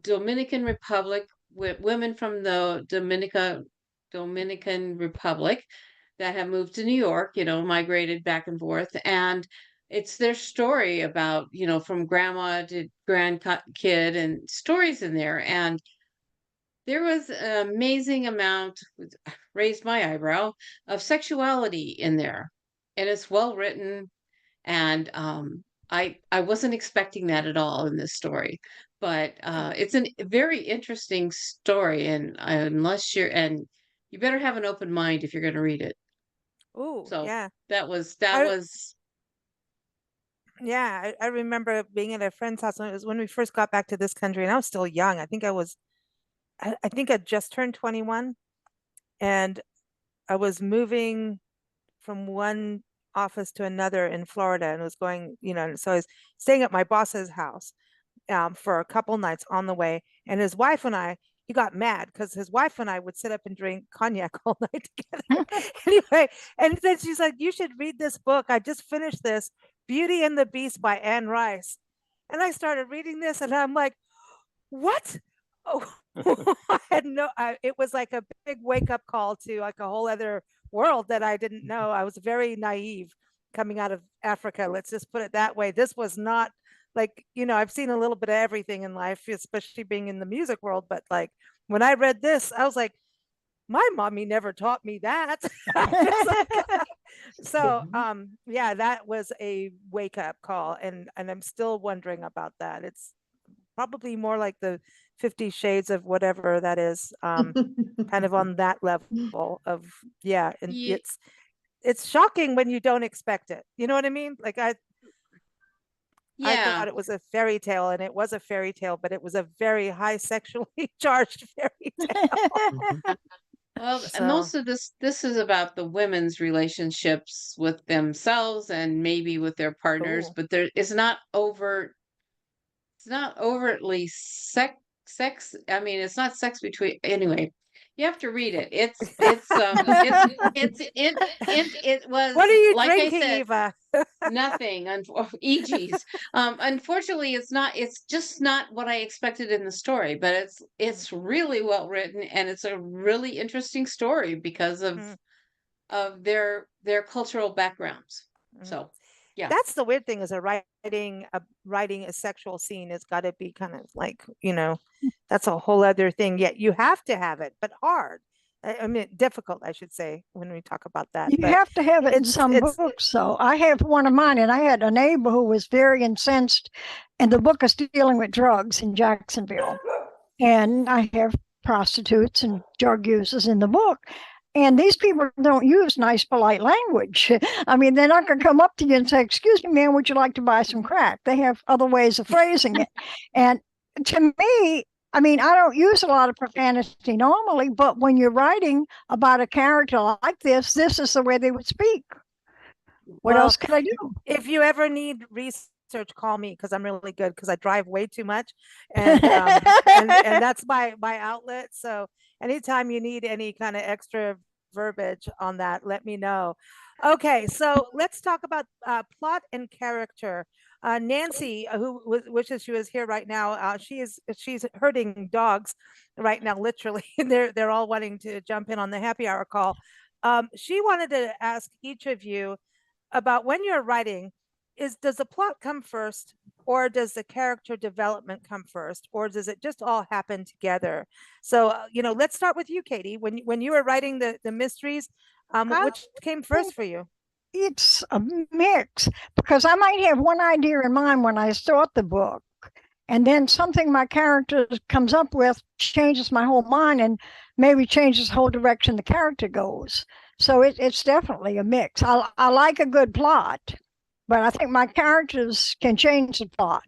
Dominican Republic with women from the Dominican Republic that have moved to New York, you know, migrated back and forth, and it's their story about, you know, from grandma to grandkid and stories in there. And there was an amazing amount, raised my eyebrow, of sexuality in there. And it's well written. And I wasn't expecting that at all in this story. But it's a very interesting story. And and you better have an open mind if you're going to read it. Ooh, So yeah. that was Yeah, I remember being at a friend's house when it was when we first got back to this country, and I was still young. I think I just turned 21, and I was moving from one office to another in Florida and was going, you know, so I was staying at my boss's house for a couple nights on the way. And his wife and I, he got mad because his wife and I would sit up and drink cognac all night together. Anyway, and then she's like, you should read this book. I just finished this, Beauty and the Beast by Anne Rice. And I started reading this and I'm like, what? Oh, I had it was like a big wake up call to like a whole other world that I didn't know. I was very naive coming out of Africa. Let's just put it that way. This was not like, you know, I've seen a little bit of everything in life, especially being in the music world. But like when I read this, I was like, my mommy never taught me that. So yeah, that was a wake up call. And I'm still wondering about that. It's probably more like the 50 Shades of whatever that is, kind of on that level of, yeah. And Ye- it's shocking when you don't expect it. You know what I mean? Like I yeah. thought it was a fairy tale, and it was a fairy tale, but it was a very high sexually charged fairy tale. Well, and So, most of this is about the women's relationships with themselves and maybe with their partners, ooh. but it's not overtly sex. I mean, it's not sex between anyway. You have to read it. It was What are you like I drinking, said, Eva? nothing. EGs. Unfortunately, it's just not what I expected in the story, but it's really well written and it's a really interesting story because Mm, of their cultural backgrounds. mm. So, yeah. That's the weird thing is writing a sexual scene has got to be kind of like, that's a whole other thing. Yet you have to have it, but hard. I mean, difficult, I should say, when we talk about that. You But have to have it in some it's books, though. I have one of mine, and I had a neighbor who was very incensed, and the book is dealing with drugs in Jacksonville. And I have prostitutes and drug users in the book. And these people don't use nice, polite language. I mean, they're not going to come up to you and say, "Excuse me, man, would you like to buy some crack?" They have other ways of phrasing it. And to me, I mean, I don't use a lot of profanity normally, but when you're writing about a character like this is the way they would speak. What well, else could I do? if you ever need research, call me because I'm really good because I drive way too much, and and that's my outlet. So anytime you need any kind of extra verbiage on that, let me know. Okay, so let's talk about plot and character. Nancy, who wishes she was here right now, she's herding dogs right now, literally. They're all wanting to jump in on the happy hour call. She wanted to ask each of you about when you're writing, does the plot come first, or does the character development come first, or does it just all happen together? So let's start with you, Katie. When you were writing the mysteries, I which came first for you? It's a mix because I might have one idea in mind when I start the book, and then something my character comes up with changes my whole mind and maybe changes the whole direction the character goes. So it's definitely a mix. I like a good plot, but I think my characters can change the plot.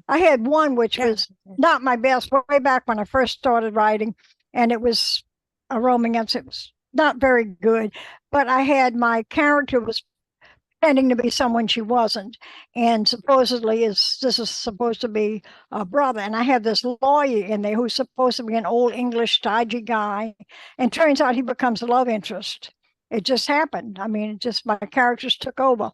I had one which was not my best way back when I first started writing, and it was a romance. It was not very good, but I had my character was pretending to be someone she wasn't, and supposedly this is supposed to be a brother, and I had this lawyer in there who's supposed to be an old English stodgy guy, and turns out he becomes a love interest. It just happened. I mean, just my characters took over.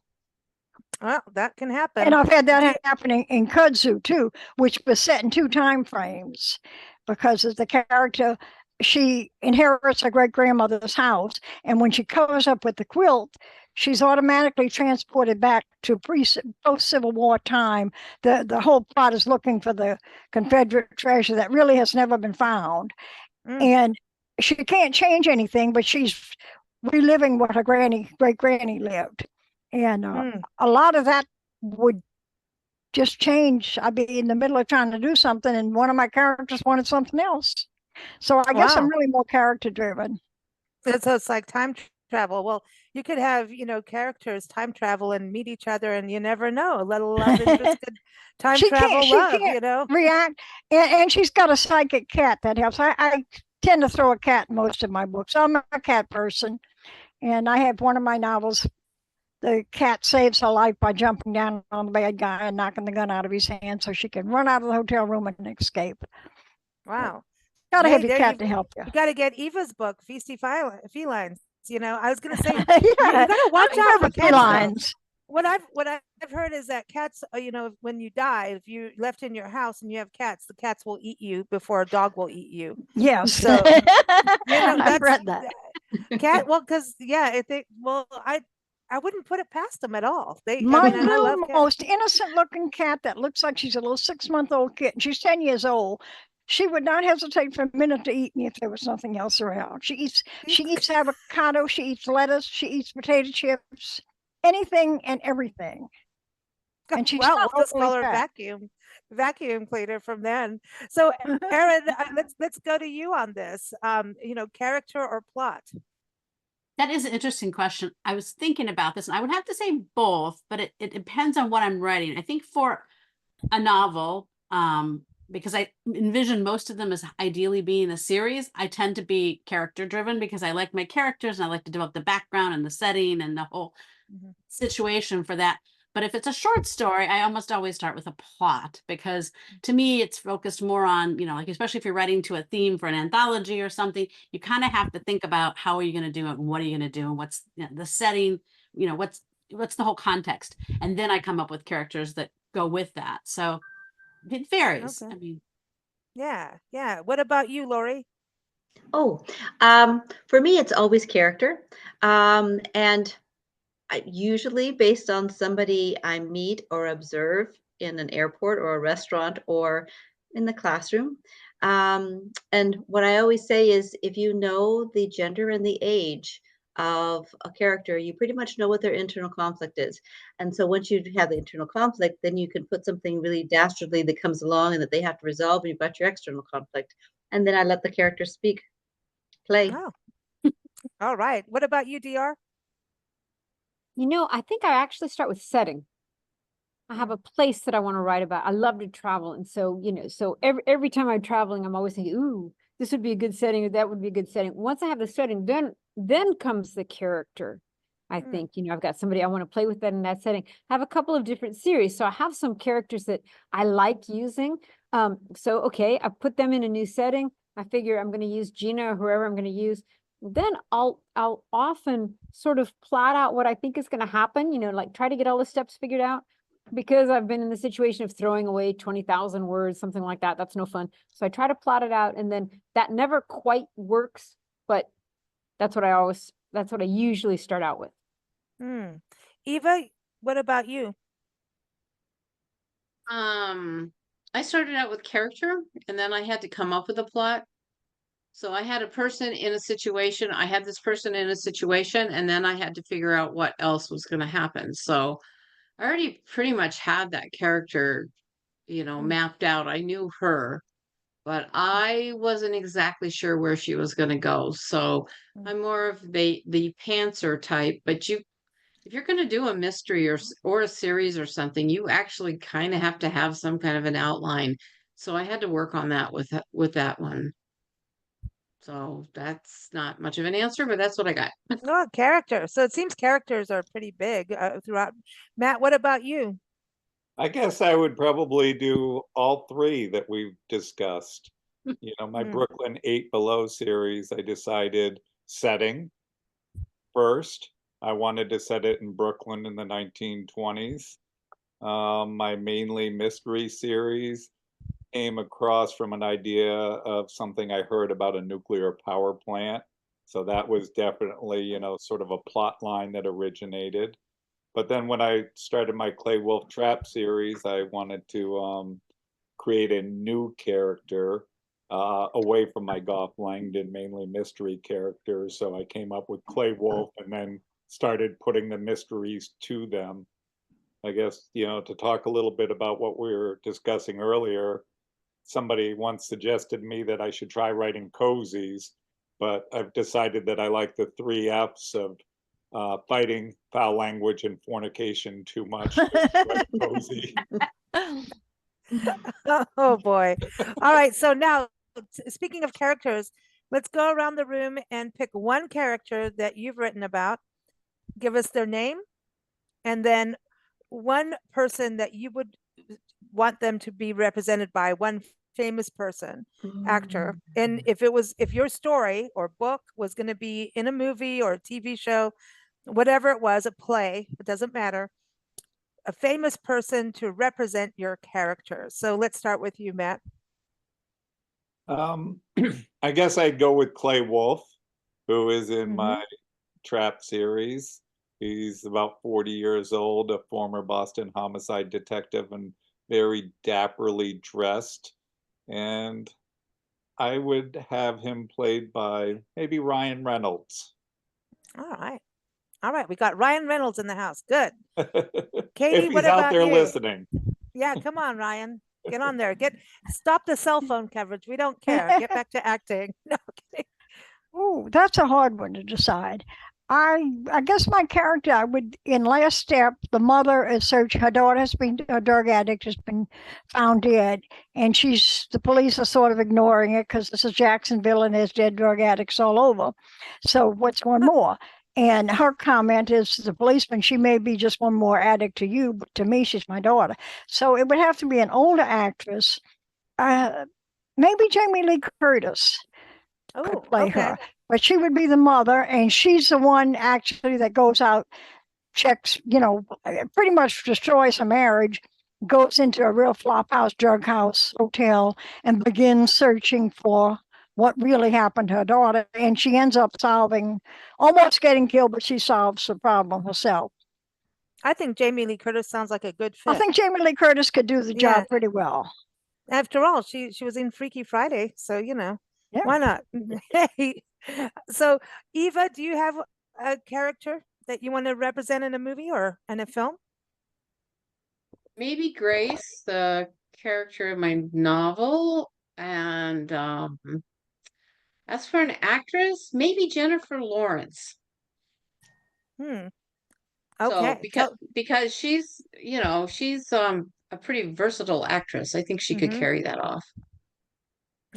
Well, that can happen. And I've had that happening in kudzu too, which was set in 2 time frames, because of the character, she inherits her great grandmother's house, and when she covers up with the quilt, she's automatically transported back to post Civil War time. The whole plot is looking for the Confederate treasure that really has never been found, and she can't change anything, but she's reliving what her great granny lived. And a lot of that would just change. I'd be in the middle of trying to do something, and one of my characters wanted something else. So I guess I'm really more character driven. So it's like time travel. Well, you could have, characters time travel and meet each other, and you never know. A little love interest could time travel love, react. And she's got a psychic cat that helps. I tend to throw a cat in most of my books. I'm a cat person, and I have one of my novels. The cat saves her life by jumping down on the bad guy and knocking the gun out of his hand so she can run out of the hotel room and escape. Wow. Got to have your cat to help you. You got to get Eva's book, Feisty Felines. I was going to say, you got to watch out for felines. What I've heard is that cats, when you die, if you left in your house and you have cats, the cats will eat you before a dog will eat you. Yes. So, I've read that. Cat, well, because, I wouldn't put it past them at all. My little, most innocent looking cat that looks like she's a little 6-month-old kitten. She's 10 years old. She would not hesitate for a minute to eat me if there was nothing else around. She eats avocado, she eats lettuce, she eats potato chips, anything and everything. And she's we'll just call her vacuum cleaner from then. So Erin, let's go to you on this. Character or plot? That is an interesting question. I was thinking about this, and I would have to say both, but it depends on what I'm writing. I think for a novel, because I envision most of them as ideally being a series, I tend to be character driven because I like my characters and I like to develop the background and the setting and the whole Mhm. situation for that. But if it's a short story, I almost always start with a plot because to me, it's focused more on, like, especially if you're writing to a theme for an anthology or something, you kind of have to think about how are you going to do it and what are you going to do and what's the setting, what's the whole context. And then I come up with characters that go with that. So it varies. Okay. I mean, Yeah, yeah. What about you, Lori? Oh, for me, it's always character. And usually based on somebody I meet or observe in an airport or a restaurant or in the classroom. And what I always say is if you know the gender and the age of a character, you pretty much know what their internal conflict is. And so once you have the internal conflict, then you can put something really dastardly that comes along and that they have to resolve, and you've got your external conflict. And then I let the character speak, play. Oh, all right. What about you, DR? I think I actually start with setting. I have Mm. a place that I want to write about. I love to travel. And so, so every time I'm traveling, I'm always thinking, ooh, this would be a good setting, or that would be a good setting. Once I have the setting, then comes the character. I Mm. think, I've got somebody I want to play with that in that setting. I have a couple of different series. So I have some characters that I like using. So okay, I put them in a new setting. I figure I'm going to use Gina or whoever I'm going to use. Then I'll often sort of plot out what I think is going to happen, like try to get all the steps figured out, because I've been in the situation of throwing away 20,000 words, something like that. That's no fun. So I try to plot it out, and then that never quite works, but that's what I usually start out with. Mm. Eva, what about you? I started out with character and then I had to come up with a plot. So I had a person in a situation, I had this person in a situation, and then I had to figure out what else was going to happen. So I already pretty much had that character, mapped out. I knew her, but I wasn't exactly sure where she was going to go. So Mm. I'm more of the pantser type, but if you're going to do a mystery or a series or something, you actually kind of have to have some kind of an outline. So I had to work on that with that one. So that's not much of an answer, but that's what I got. Oh, character. So it seems characters are pretty big throughout. Matt, what about you? I guess I would probably do all three that we've discussed. My Mm. Brooklyn 8 Below series, I decided setting first. I wanted to set it in Brooklyn in the 1920s. My mainly mystery series came across from an idea of something I heard about a nuclear power plant. So that was definitely, sort of a plot line that originated. But then when I started my Clay Wolf Trap series, I wanted to create a new character away from my Goff Langdon, mainly mystery characters. So I came up with Clay Wolf and then started putting the mysteries to them. I guess, to talk a little bit about what we were discussing earlier, somebody once suggested me that I should try writing cozies, but I've decided that I like the 3 Fs of fighting, foul language, and fornication too much to write a cozy. Oh boy. All right. So now, speaking of characters, let's go around the room and pick one character that you've written about. Give us their name, and then one person that you would want them to be represented by, one famous person, actor. And if your story or book was going to be in a movie or a TV show, whatever it was, a play, it doesn't matter, a famous person to represent your character. So let's start with you, Matt. I guess I'd go with Clay Wolf, who is in Mhm. my Trap series. He's about 40 years old, a former Boston homicide detective, and very dapperly dressed. And I would have him played by maybe Ryan Reynolds. All right. All right. We got Ryan Reynolds in the house. Good. If Katie, he's what out about there you? listening. Yeah, come on, Ryan. Get on there. Stop the cell phone coverage. We don't care. Get back to acting. No, kidding. Oh, that's a hard one to decide. I guess my character, I would, in Last Step, the mother is searching, her daughter has been, a drug addict has been found dead, and the police are sort of ignoring it because this is Jacksonville and there's dead drug addicts all over. So what's one more? And her comment is, the policeman, she may be just one more addict to you, but to me, she's my daughter. So it would have to be an older actress, maybe Jamie Lee Curtis Oh, could play okay. her. But she would be the mother, and she's the one actually that goes out, checks, pretty much destroys her marriage, goes into a real flop house, drug house, hotel, and begins searching for what really happened to her daughter. And she ends up almost getting killed, but she solves the problem herself. I think Jamie Lee Curtis sounds like a good I fit. think Jamie Lee Curtis could do the Yeah. job pretty well. After all, she was in Freaky Friday, so Yeah. why not? Hey, so Eva, do you have a character that you want to represent in a movie or in a film? Maybe Grace, the character in my novel, and as for an actress, maybe Jennifer Lawrence. Hmm. So Okay. because she's she's a pretty versatile actress. I think she could Mhm. carry that off.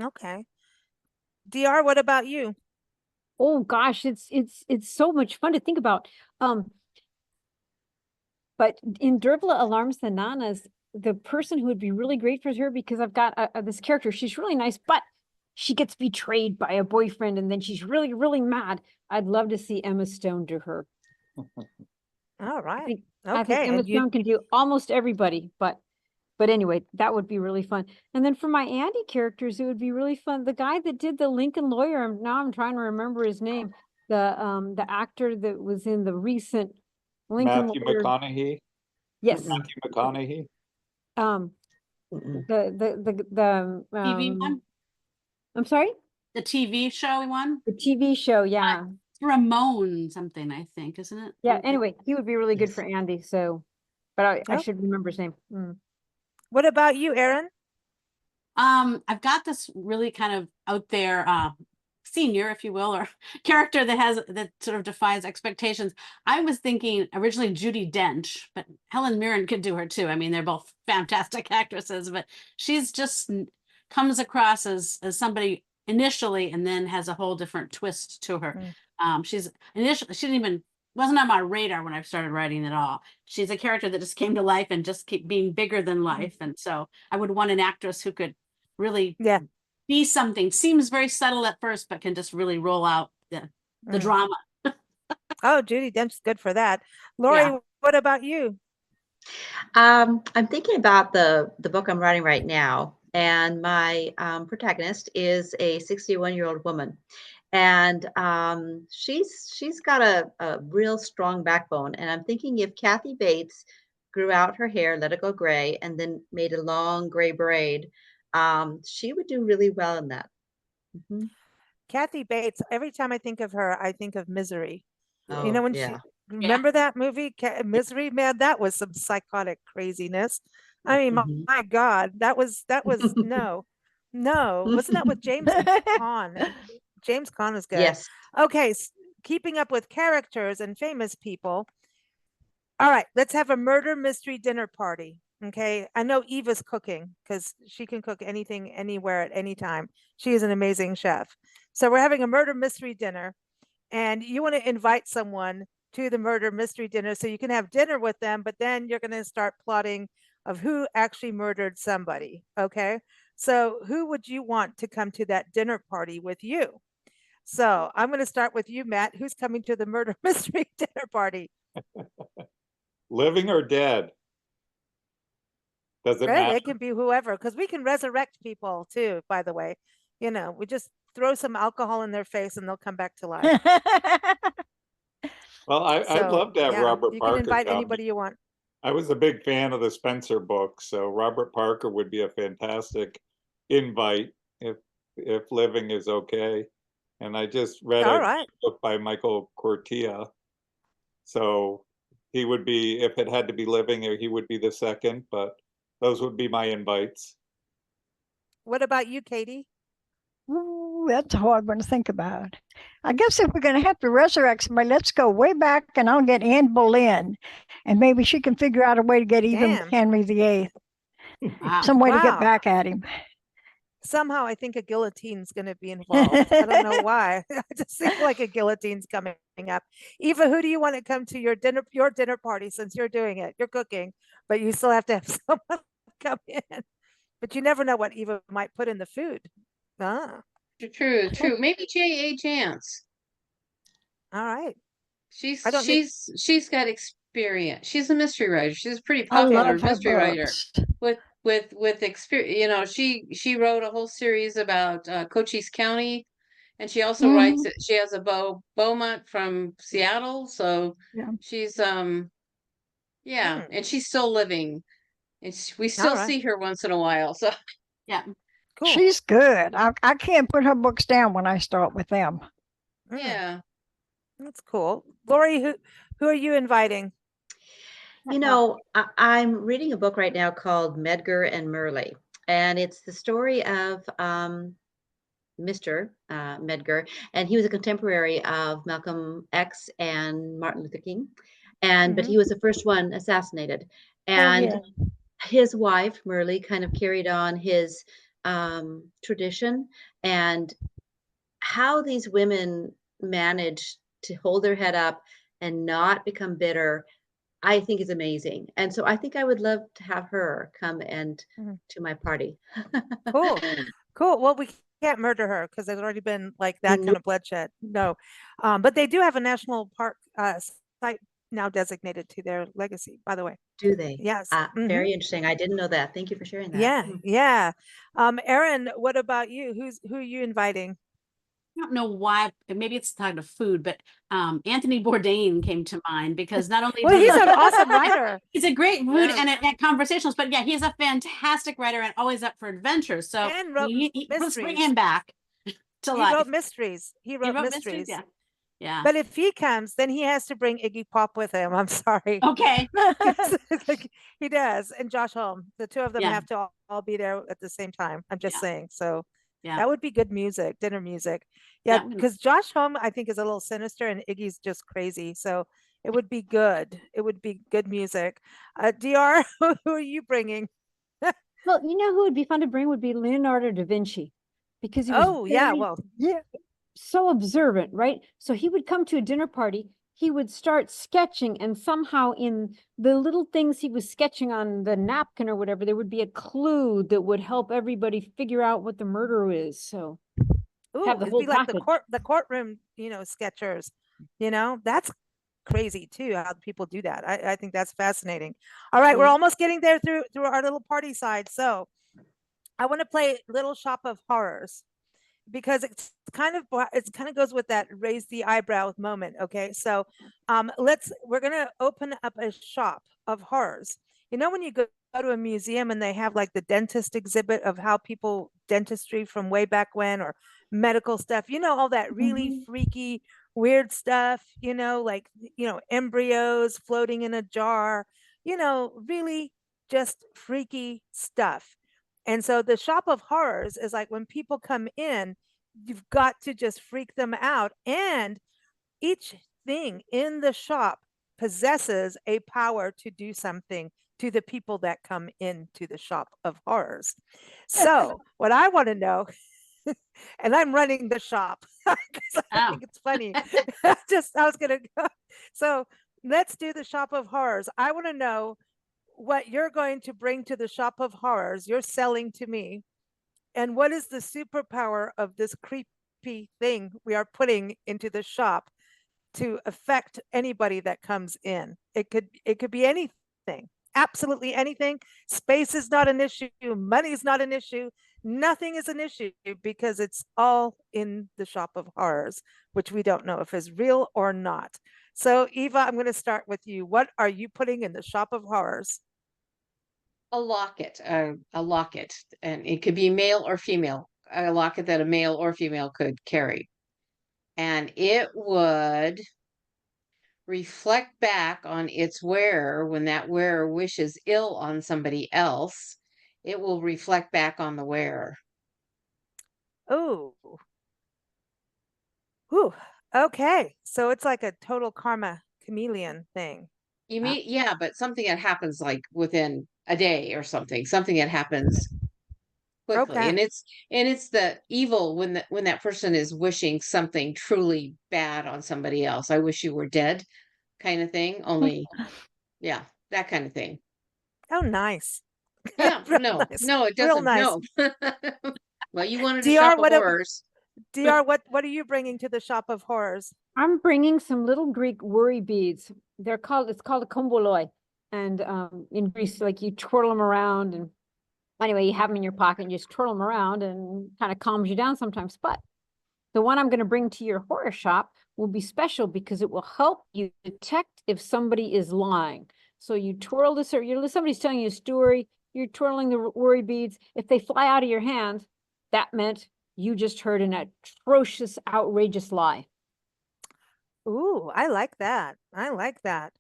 Okay. DR, what about you? Oh gosh, it's so much fun to think about. But in Dervla Alarms the Nanas, the person who would be really great for her, because I've got this character, she's really nice, but she gets betrayed by a boyfriend and then she's really, really mad. I'd love to see Emma Stone do her. All I right. think I think Okay. Emma And you Stone can do almost everybody, but anyway, that would be really fun. And then for my Andy characters, it would be really fun. The guy that did the Lincoln Lawyer, now I'm trying to remember his name. The actor that was in the recent Lincoln Matthew Lawyer. McConaughey. Yes. Matthew McConaughey. The TV one, I'm sorry? the TV show one, The TV show, yeah. Ramon something, I think, isn't it? Yeah, anyway, he would be really good Yes. for Andy, so but I Oh. should remember his name. what about you, Erin? I've got this really kind of out there senior, if you will, or character that sort of defies expectations. I was thinking originally Judi Dench, but Helen Mirren could do her too. I mean, they're both fantastic actresses, but she's just comes across as somebody initially and then has a whole different twist to her. She's initially, she didn't even wasn't on my radar when I started writing at all. She's a character that just came to life and just keep being bigger than life. And so I would want an actress who could really Yeah. be something. Seems very subtle at first, but can just really roll out the drama. Oh, Judi Dench's good for that. Lori, Yeah. what about you? I'm thinking about the book I'm writing right now, and my protagonist is a 61-year-old woman, and she's got a real strong backbone. And I'm thinking if Kathy Bates grew out her hair, let it go gray, and then made a long gray braid, she would do really well in that. Mhm. Kathy Bates. Every time I think of her, I think of Misery. Oh, When yeah. remember that movie, Misery? Man, that was some psychotic craziness. I mean, Mhm. my God, that was no. Wasn't that with James Caan? James Caan was good. Yes. Okay, keeping up with characters and famous people. All right, let's have a murder mystery dinner party. Okay, I know Eva's cooking because she can cook anything, anywhere, at any time. She is an amazing chef. So we're having a murder mystery dinner, and you want to invite someone to the murder mystery dinner so you can have dinner with them, but then you're going to start plotting of who actually murdered somebody. Okay, so who would you want to come to that dinner party with you? So I'm going to start with you, Matt. Who's coming to the murder mystery dinner party? Living or dead? Does it Right, matter? it can be whoever, because we can resurrect people too, by the way. We just throw some alcohol in their face and they'll come back to life. Well, I'd So, love to have yeah, Robert you can Parker invite come. anybody you want. I was a big fan of the Spencer book, so Robert Parker would be a fantastic invite if living is okay. And I just read All a right. book by Michael Cortia, so he would be, if it had to be living, he would be the second. But those would be my invites. What about you, Katie? Ooh, Ooh, that's a hard one to think about. I guess if we're going to have to resurrect somebody, let's go way back and I'll get Anne Boleyn. And maybe she can figure out a way to get even with Damn. Henry VIII. Wow. Some way to get Wow. back at him. Somehow I think a guillotine's going to be involved. I don't know why. I just think like a guillotine's coming up. Eva, who do you want to come to your dinner party since you're doing it? You're cooking, but you still have to have someone come in. But you never know what Eva might put in the food. Ah, True. Maybe J.A. Chance. all right. She's I don't need- she's got experience. She's a mystery writer. She's a pretty I popular love her mystery writer books. with experience. You know, she wrote a whole series about Cochise County, and she also writes. She has a Beaumont from Seattle, so Yeah. she's yeah, and she's still living. We still right. see her once in a while. So Yeah. Cool. She's good. I can't put her books down when I start with them. Mm, yeah. that's cool. Lori, who are you inviting? You know, I'm reading a book right now called Medgar and Merle, and it's the story of Mr. Medgar, and he was a contemporary of Malcolm X and Martin Luther King, and but he was the first one assassinated, and yeah. his wife Merle kind of carried on his tradition, and how these women managed to hold their head up and not become bitter, I think is amazing. And so I think I would love to have her come and to my party. Cool. Cool. Well, we can't murder her because there's already been like that kind of bloodshed. No. But they do have a national park site now designated to their legacy, by the way. Do they? Yes. Very interesting. I didn't know that. Thank you for sharing that. Yeah. Yeah. Erin, what about you? Who are you inviting? I don't know why, maybe it's talking of food, but Anthony Bourdain came to mind because not only Well, he's an awesome writer. he's a great mood Yeah. and conversationalist, but yeah, he's a fantastic writer and always up for adventures. So And wrote let's bring mysteries. him back to He life. wrote mysteries. He wrote mysteries. Yeah. Yeah. But if he comes, then he has to bring Iggy Pop with him. I'm sorry. Okay. He does. And Josh Holm. The two of them Yeah. have to all be there at the same time. I'm just Yeah. saying. So Yeah. that would be good music, dinner music. Yeah, Yeah. because Josh Holm, I think, is a little sinister and Iggy's just crazy. So it would be good. It would be good music. DR, who are you bringing? Well, you know who would be fun to bring would be Leonardo da Vinci, because he was Oh, yeah. very- Well, so observant, right? So he would come to a dinner party, he would start sketching, and somehow in the little things he was sketching on the napkin or whatever, there would be a clue that would help everybody figure out what the murder is. So ooh, have the it'd whole be like the package. courtroom, sketchers. That's crazy too, how people do that. I think that's fascinating. All right, we're almost getting there through our little party side. So I want to play Little Shop of Horrors because it kind of goes with that raise the eyebrow moment. Okay, so we're gonna open up a shop of horrors. When you go to a museum and they have like the dentist exhibit of how people dentistry from way back when, or medical stuff, all that really freaky weird stuff, like embryos floating in a jar, really just freaky stuff. And so the shop of horrors is like when people come in, you've got to just freak them out. And each thing in the shop possesses a power to do something to the people that come into the shop of horrors. So what I want to know, and I'm running the shop because I think it's funny. I was going to go. So let's do the shop of horrors. I want to know what you're going to bring to the shop of horrors you're selling to me, and what is the superpower of this creepy thing we are putting into the shop to affect anybody that comes in. It could be anything, absolutely anything. Space is not an issue, money is not an issue, nothing is an issue, because it's all in the shop of horrors, which we don't know if is real or not. So Eva, I'm going to start with you. What are you putting in the shop of horrors? A locket, and it could be male or female, a locket that a male or female could carry. And it would reflect back on its wearer when that wearer wishes ill on somebody else. It will reflect back on the wearer. Oh, Whew. Okay. So it's like a total karma chameleon thing. You mean, yeah, but something that happens like within a day or something that happens quickly. Okay. And it's the evil when that person is wishing something truly bad on somebody else. I wish you were dead kind of thing. Only, yeah, that kind of thing. Oh, nice. Yeah, Real no, nice. no, it Real doesn't. nice. No. Well, you wanted to DR, shop of horrors. DR, what are you bringing to the shop of horrors? I'm bringing some little Greek worry beads. It's called a komboloi. And in Greece, like you twirl them around and anyway, you have them in your pocket and you just twirl them around and kind of calms you down sometimes. But the one I'm going to bring to your horror shop will be special because it will help you detect if somebody is lying. So you twirl this, or somebody's telling you a story, you're twirling the worry beads. If they fly out of your hand, that meant you just heard an atrocious, outrageous lie. Ooh, I like that. I like that.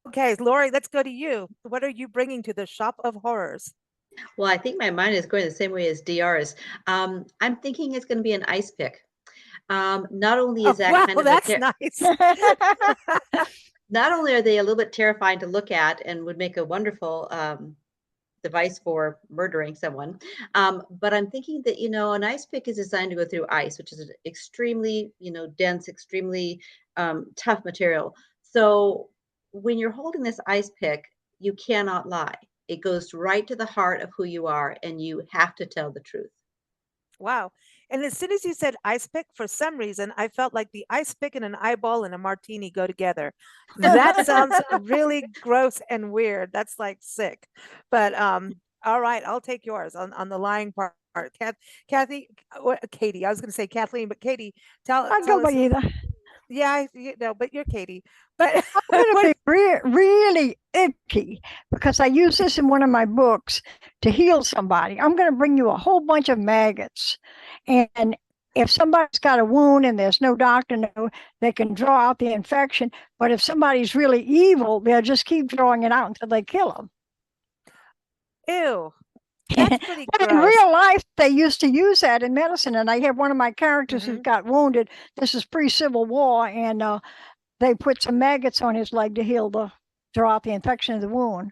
Okay, Lori, let's go to you. What are you bringing to the shop of horrors? Well, I think my mind is going the same way as DR's. I'm thinking it's going to be an ice pick. Not only is that wow, kind of that's nice. not only are they a little bit terrifying to look at and would make a wonderful device for murdering someone, but I'm thinking that an ice pick is designed to go through ice, which is an extremely dense, extremely tough material. So when you're holding this ice pick, you cannot lie. It goes right to the heart of who you are, and you have to tell the truth. Wow. And as soon as you said ice pick, for some reason, I felt like the ice pick and an eyeball and a martini go together. That sounds really gross and weird. That's like sick. But all right, I'll take yours on the lying part. Kathy, Katie, I was going to say Kathleen, but Katie, I'll tell go by us. either. Yeah, but you're Katie. But I'm going to be really icky because I use this in one of my books to heal somebody. I'm going to bring you a whole bunch of maggots. And if somebody's got a wound and there's no doctor, they can draw out the infection. But if somebody's really evil, they'll just keep drawing it out until they kill them. Ew. That's pretty But gross. in real life, they used to use that in medicine. And I have one of my characters who got wounded. This is pre-Civil War. And they put some maggots on his leg to draw out the infection of the wound.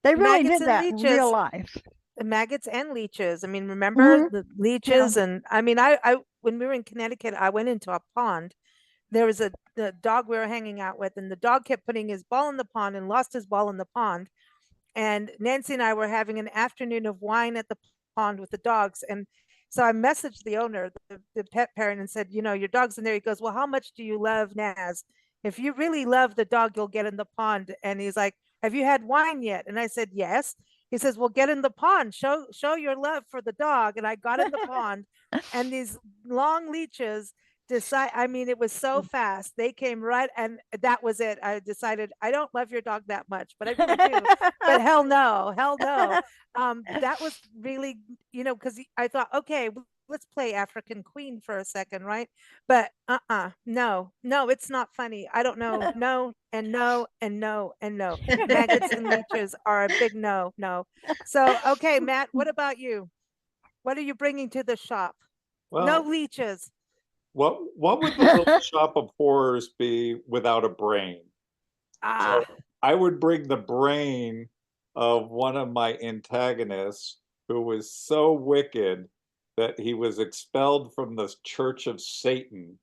They really Maggots did and that in leeches. real life. Maggots and leeches. I mean, remember the leeches? And I mean, I when we were in Connecticut, I went into a pond. There was the dog we were hanging out with, and the dog kept putting his ball in the pond and lost his ball in the pond. And Nancy and I were having an afternoon of wine at the pond with the dogs. And so I messaged the owner, the pet parent, and said, your dog's in there. He goes, well, how much do you love Naz? If you really love the dog, you'll get in the pond. And he's like, have you had wine yet? And I said, yes. He says, well, get in the pond. Show your love for the dog. And I got in the pond, and these long leeches it was so fast. They came right, and that was it. I decided I don't love your dog that much, but I really do. But hell no. That was really, because I thought, okay, let's play African Queen for a second, right? But no, it's not funny. I don't know. No, and no, and no, and no. Maggots and leeches are a big no. So, okay, Matt, what about you? What are you bringing to the shop? Well, no leeches. What would the little shop of horrors be without a brain? So I would bring the brain of one of my antagonists who was so wicked that he was expelled from the Church of Satan,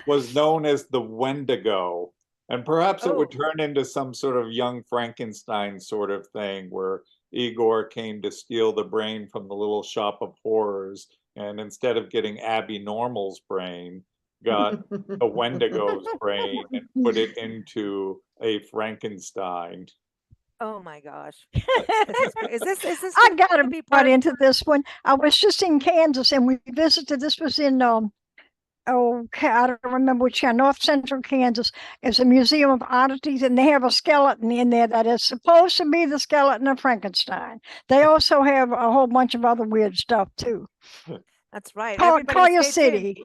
was known as the Wendigo. And perhaps it would turn into some sort of young Frankenstein sort of thing where Igor came to steal the brain from the little shop of horrors. And instead of getting Abby Normal's brain, got the Wendigo's brain and put it into a Frankenstein. Oh my gosh. Is this I gotta be part into this one. I was just in Kansas and we visited. This was in I don't remember which town, North Central Kansas. It's a museum of oddities, and they have a skeleton in there that is supposed to be the skeleton of Frankenstein. They also have a whole bunch of other weird stuff too. That's right. Collier City.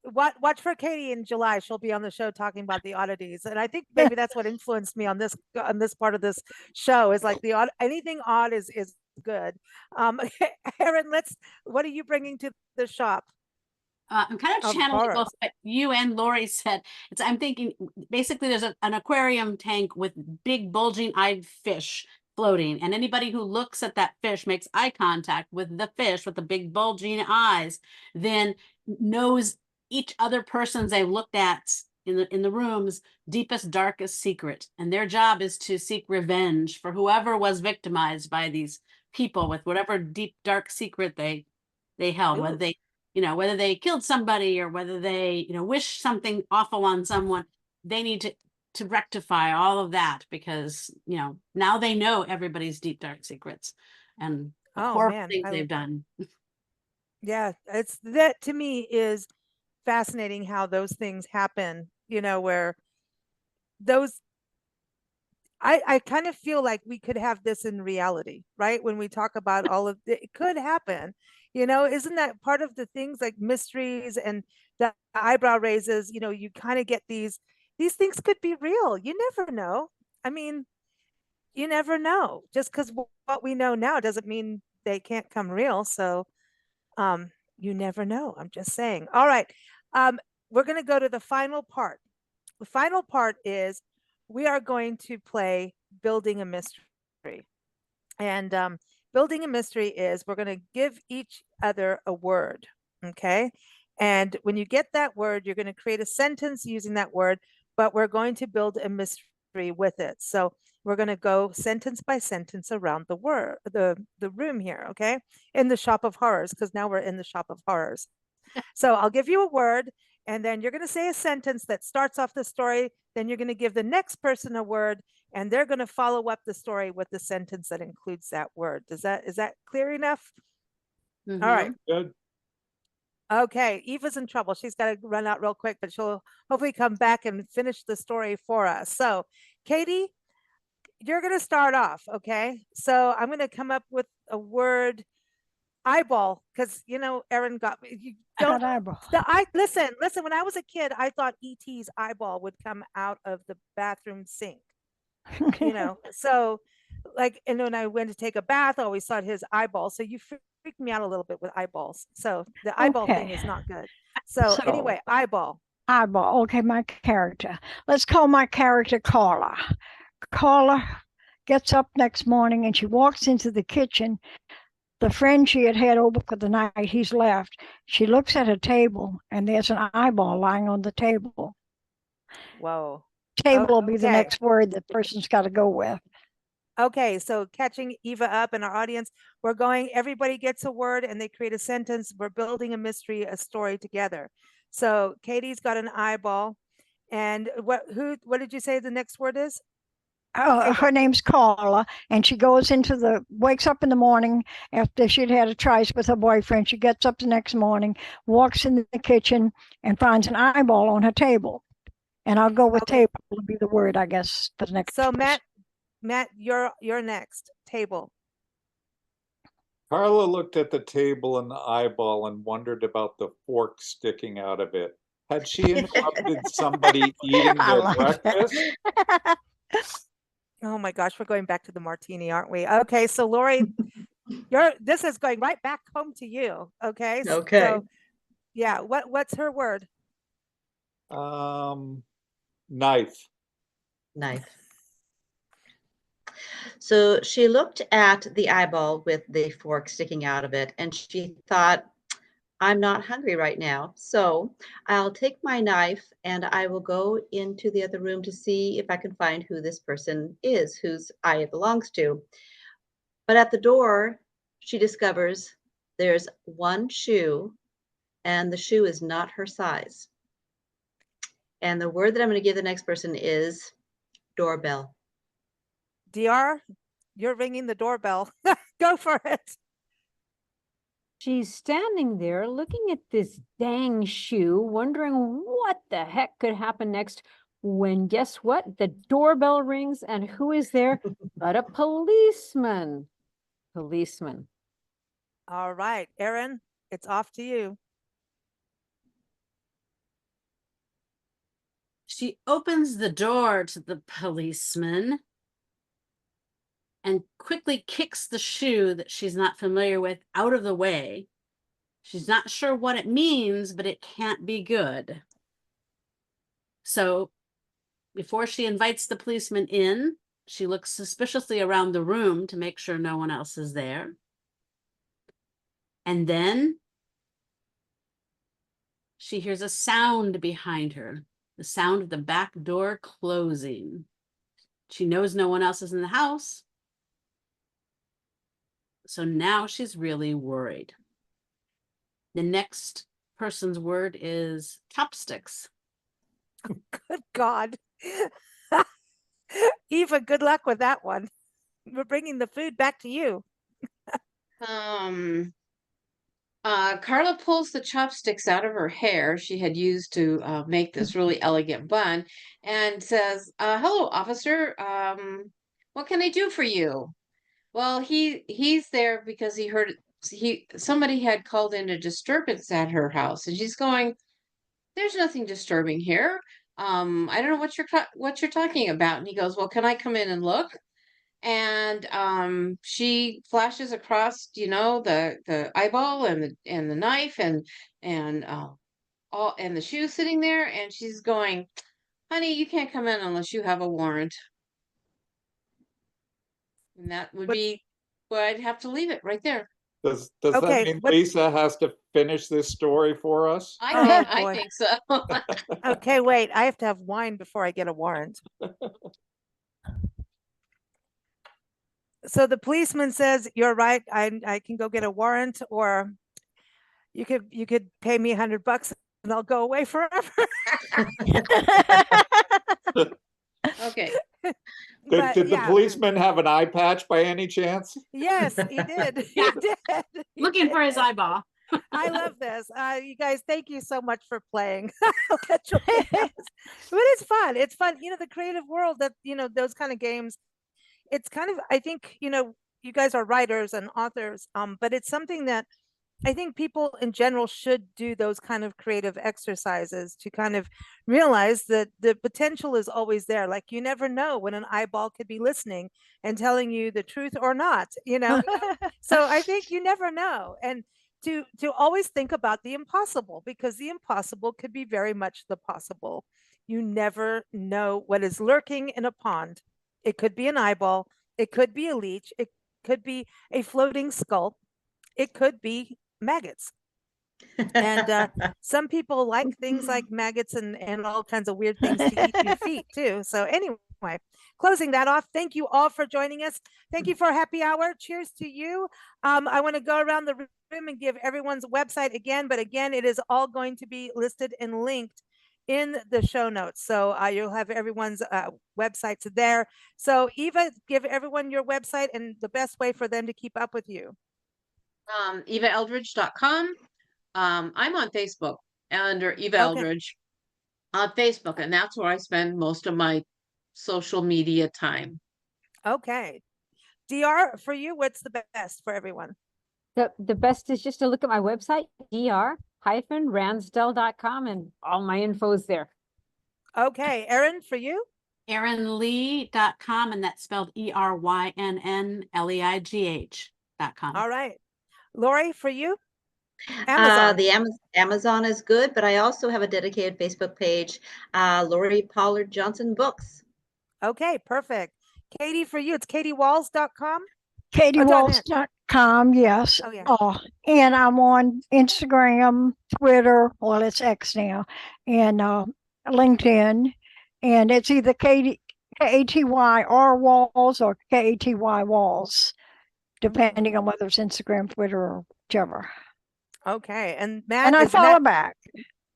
Watch for Katie in July. She'll be on the show talking about the oddities, and I think maybe that's what influenced me on this part of this show. Is like anything odd is good. Erin, what are you bringing to the shop? I'm kind of Of channeling both horrors. what you and Lori said. I'm thinking basically there's an aquarium tank with big bulging eyed fish floating, and anybody who looks at that fish makes eye contact with the fish with the big bulging eyes, then knows each other person's they've looked at in the room's deepest, darkest secret. And their job is to seek revenge for whoever was victimized by these people with whatever deep, dark secret they held, whether Ooh. they whether they killed somebody or whether they, wish something awful on someone, they need to rectify all of that because, now they know everybody's deep, dark secrets and the Oh horrible man, things they've done. yeah, it's that to me is fascinating how those things happen, where those I kind of feel like we could have this in reality, right? When we talk about all of it could happen, isn't that part of the things like mysteries and the eyebrow raises, you kind of get these things could be real. You never know. I mean, you never know. Just because what we know now doesn't mean they can't come real. So you never know. I'm just saying. All right. We're gonna go to the final part. The final part is we are going to play building a mystery. And building a mystery is we're going to give each other a word. Okay. And when you get that word, you're going to create a sentence using that word, but we're going to build a mystery with it. So we're going to go sentence by sentence around the room here. Okay. In the shop of horrors, because now we're in the shop of horrors. So I'll give you a word, and then you're going to say a sentence that starts off the story. Then you're going to give the next person a word, and they're going to follow up the story with the sentence that includes that word. Is that clear enough? All right. Good. Okay. Eva's in trouble. She's got to run out real quick, but she'll hopefully come back and finish the story for us. So, Katie, you're going to start off. Okay. So I'm going to come up with a word. Eyeball, because Erin got me. You I don't got eyeball. listen. When I was a kid, I thought ET's eyeball would come out of the bathroom sink. So like, and when I went to take a bath, I always thought his eyeball. So you freaked me out a little bit with eyeballs. So the eyeball thing is not good. So anyway, eyeball. Eyeball. Okay, my character. Let's call my character Carla. Carla gets up next morning and she walks into the kitchen. The friend she had over for the night, he's left. She looks at a table and there's an eyeball lying on the table. Whoa. Table will be the Okay. next word the person's got to go with. Okay, so catching Eva up in our audience, everybody gets a word and they create a sentence. We're building a mystery, a story together. So Katie's got an eyeball. And what did you say the next word is? Her name's Carla, and she wakes up in the morning after she'd had a tryst with her boyfriend. She gets up the next morning, walks in the kitchen, and finds an eyeball on her table. And I'll go with table will be the word, I guess, for the next. So Matt, you're next. Table. Carla looked at the table and the eyeball and wondered about the fork sticking out of it. Had she interrupted somebody eating their breakfast? Oh my gosh, we're going back to the martini, aren't we? Okay, so Lori, this is going right back home to you. Okay. Okay. So, yeah, what's her word? Knife. Knife. So she looked at the eyeball with the fork sticking out of it, and she thought, I'm not hungry right now, so I'll take my knife and I will go into the other room to see if I can find who this person is, whose eye it belongs to. But at the door, she discovers there's one shoe, and the shoe is not her size. And the word that I'm going to give the next person is doorbell. DR, you're ringing the doorbell. Go for it. She's standing there looking at this dang shoe, wondering what the heck could happen next when, guess what? The doorbell rings, and who is there but a policeman. Policeman. All right, Erin, it's off to you. She opens the door to the policeman and quickly kicks the shoe that she's not familiar with out of the way. She's not sure what it means, but it can't be good. So before she invites the policeman in, she looks suspiciously around the room to make sure no one else is there. And then she hears a sound behind her, the sound of the back door closing. She knows no one else is in the house. So now she's really worried. The next person's word is chopsticks. Good God. Eva, good luck with that one. We're bringing the food back to you. Carla pulls the chopsticks out of her hair she had used to make this really elegant bun and says, hello, officer. What can I do for you? Well, he's there because he heard somebody had called in a disturbance at her house, and she's going, there's nothing disturbing here. I don't know what you're talking about. And he goes, well, can I come in and look? And she flashes across, the eyeball and the knife and all and the shoe sitting there, and she's going, honey, you can't come in unless you have a warrant. And that would be where I'd have to leave it right there. Does Okay, that mean Lisa has to finish this story for us? I think so. Okay, wait, I have to have wine before I get a warrant. So the policeman says, you're right, I can go get a warrant, or you could pay me $100 and I'll go away forever. Okay. But, Did the yeah. policeman have an eye patch by any chance? Yes, he did. He Yeah. did. He Looking for his did. eyeball. I love this. You guys, thank you so much for playing. But it's fun. It's fun. The creative world, that, those kind of games, it's kind of, I think, you guys are writers and authors, but it's something that I think people in general should do, those kind of creative exercises to kind of realize that the potential is always there. Like, you never know when an eyeball could be listening and telling you the truth or not, So I think you never know. And to always think about the impossible, because the impossible could be very much the possible. You never know what is lurking in a pond. It could be an eyeball. It could be a leech. It could be a floating skull. It could be maggots. And some people like things like maggots and all kinds of weird things to eat your feet too. So anyway, closing that off, thank you all for joining us. Thank you for happy hour. Cheers to you. I want to go around the room and give everyone's website again, but again, it is all going to be listed and linked in the show notes. So you'll have everyone's websites there. So Eva, give everyone your website and the best way for them to keep up with you. EvaEldridge.com. I'm on Facebook under Eva Okay. Eldridge on Facebook, and that's where I spend most of my social media time. Okay. DR, for you, what's the best for everyone? The best is just to look at my website, dr-ransdell.com, and all my info is there. Okay. Erin, for you? ErinLeigh.com, and that's spelled ERYNNLEIGH.com. All right. Lori, for you? Amazon. The Amazon is good, but I also have a dedicated Facebook page, Lori Pollard Johnson Books. Okay, perfect. Katie, for you, it's katiewalls.com? KatieWalls.com, yes. Oh, yeah. And I'm on Instagram, Twitter, well, it's X now, and LinkedIn. And it's either KATYR Walls or KATY Walls, depending on whether it's Instagram, Twitter, or whichever. Okay. And Matt, And I follow back.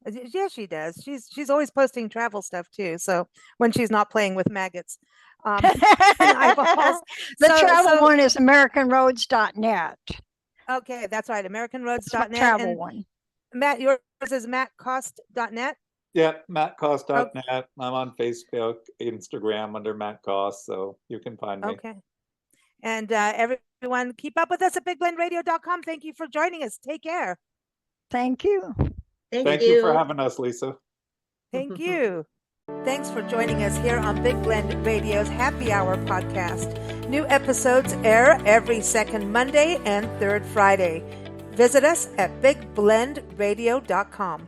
Yeah, she does. She's always posting travel stuff too. So when she's not playing with maggots. And eyeballs. The travel one is AmericanRoads.net. Okay, that's right. AmericanRoads.net. That's my travel and one. Matt, yours is mattcost.net. Yeah, mattcost.net. I'm on Facebook, Instagram under Matt Cost, so you can find me. Okay. And everyone, keep up with us at bigblendradio.com. Thank you for joining us. Take care. Thank you. Thank you for having us, Lisa. Thank you. Thanks for joining us here on Big Blend Radio's Happy Hour podcast. New episodes air every second Monday and third Friday. Visit us at bigblendradio.com.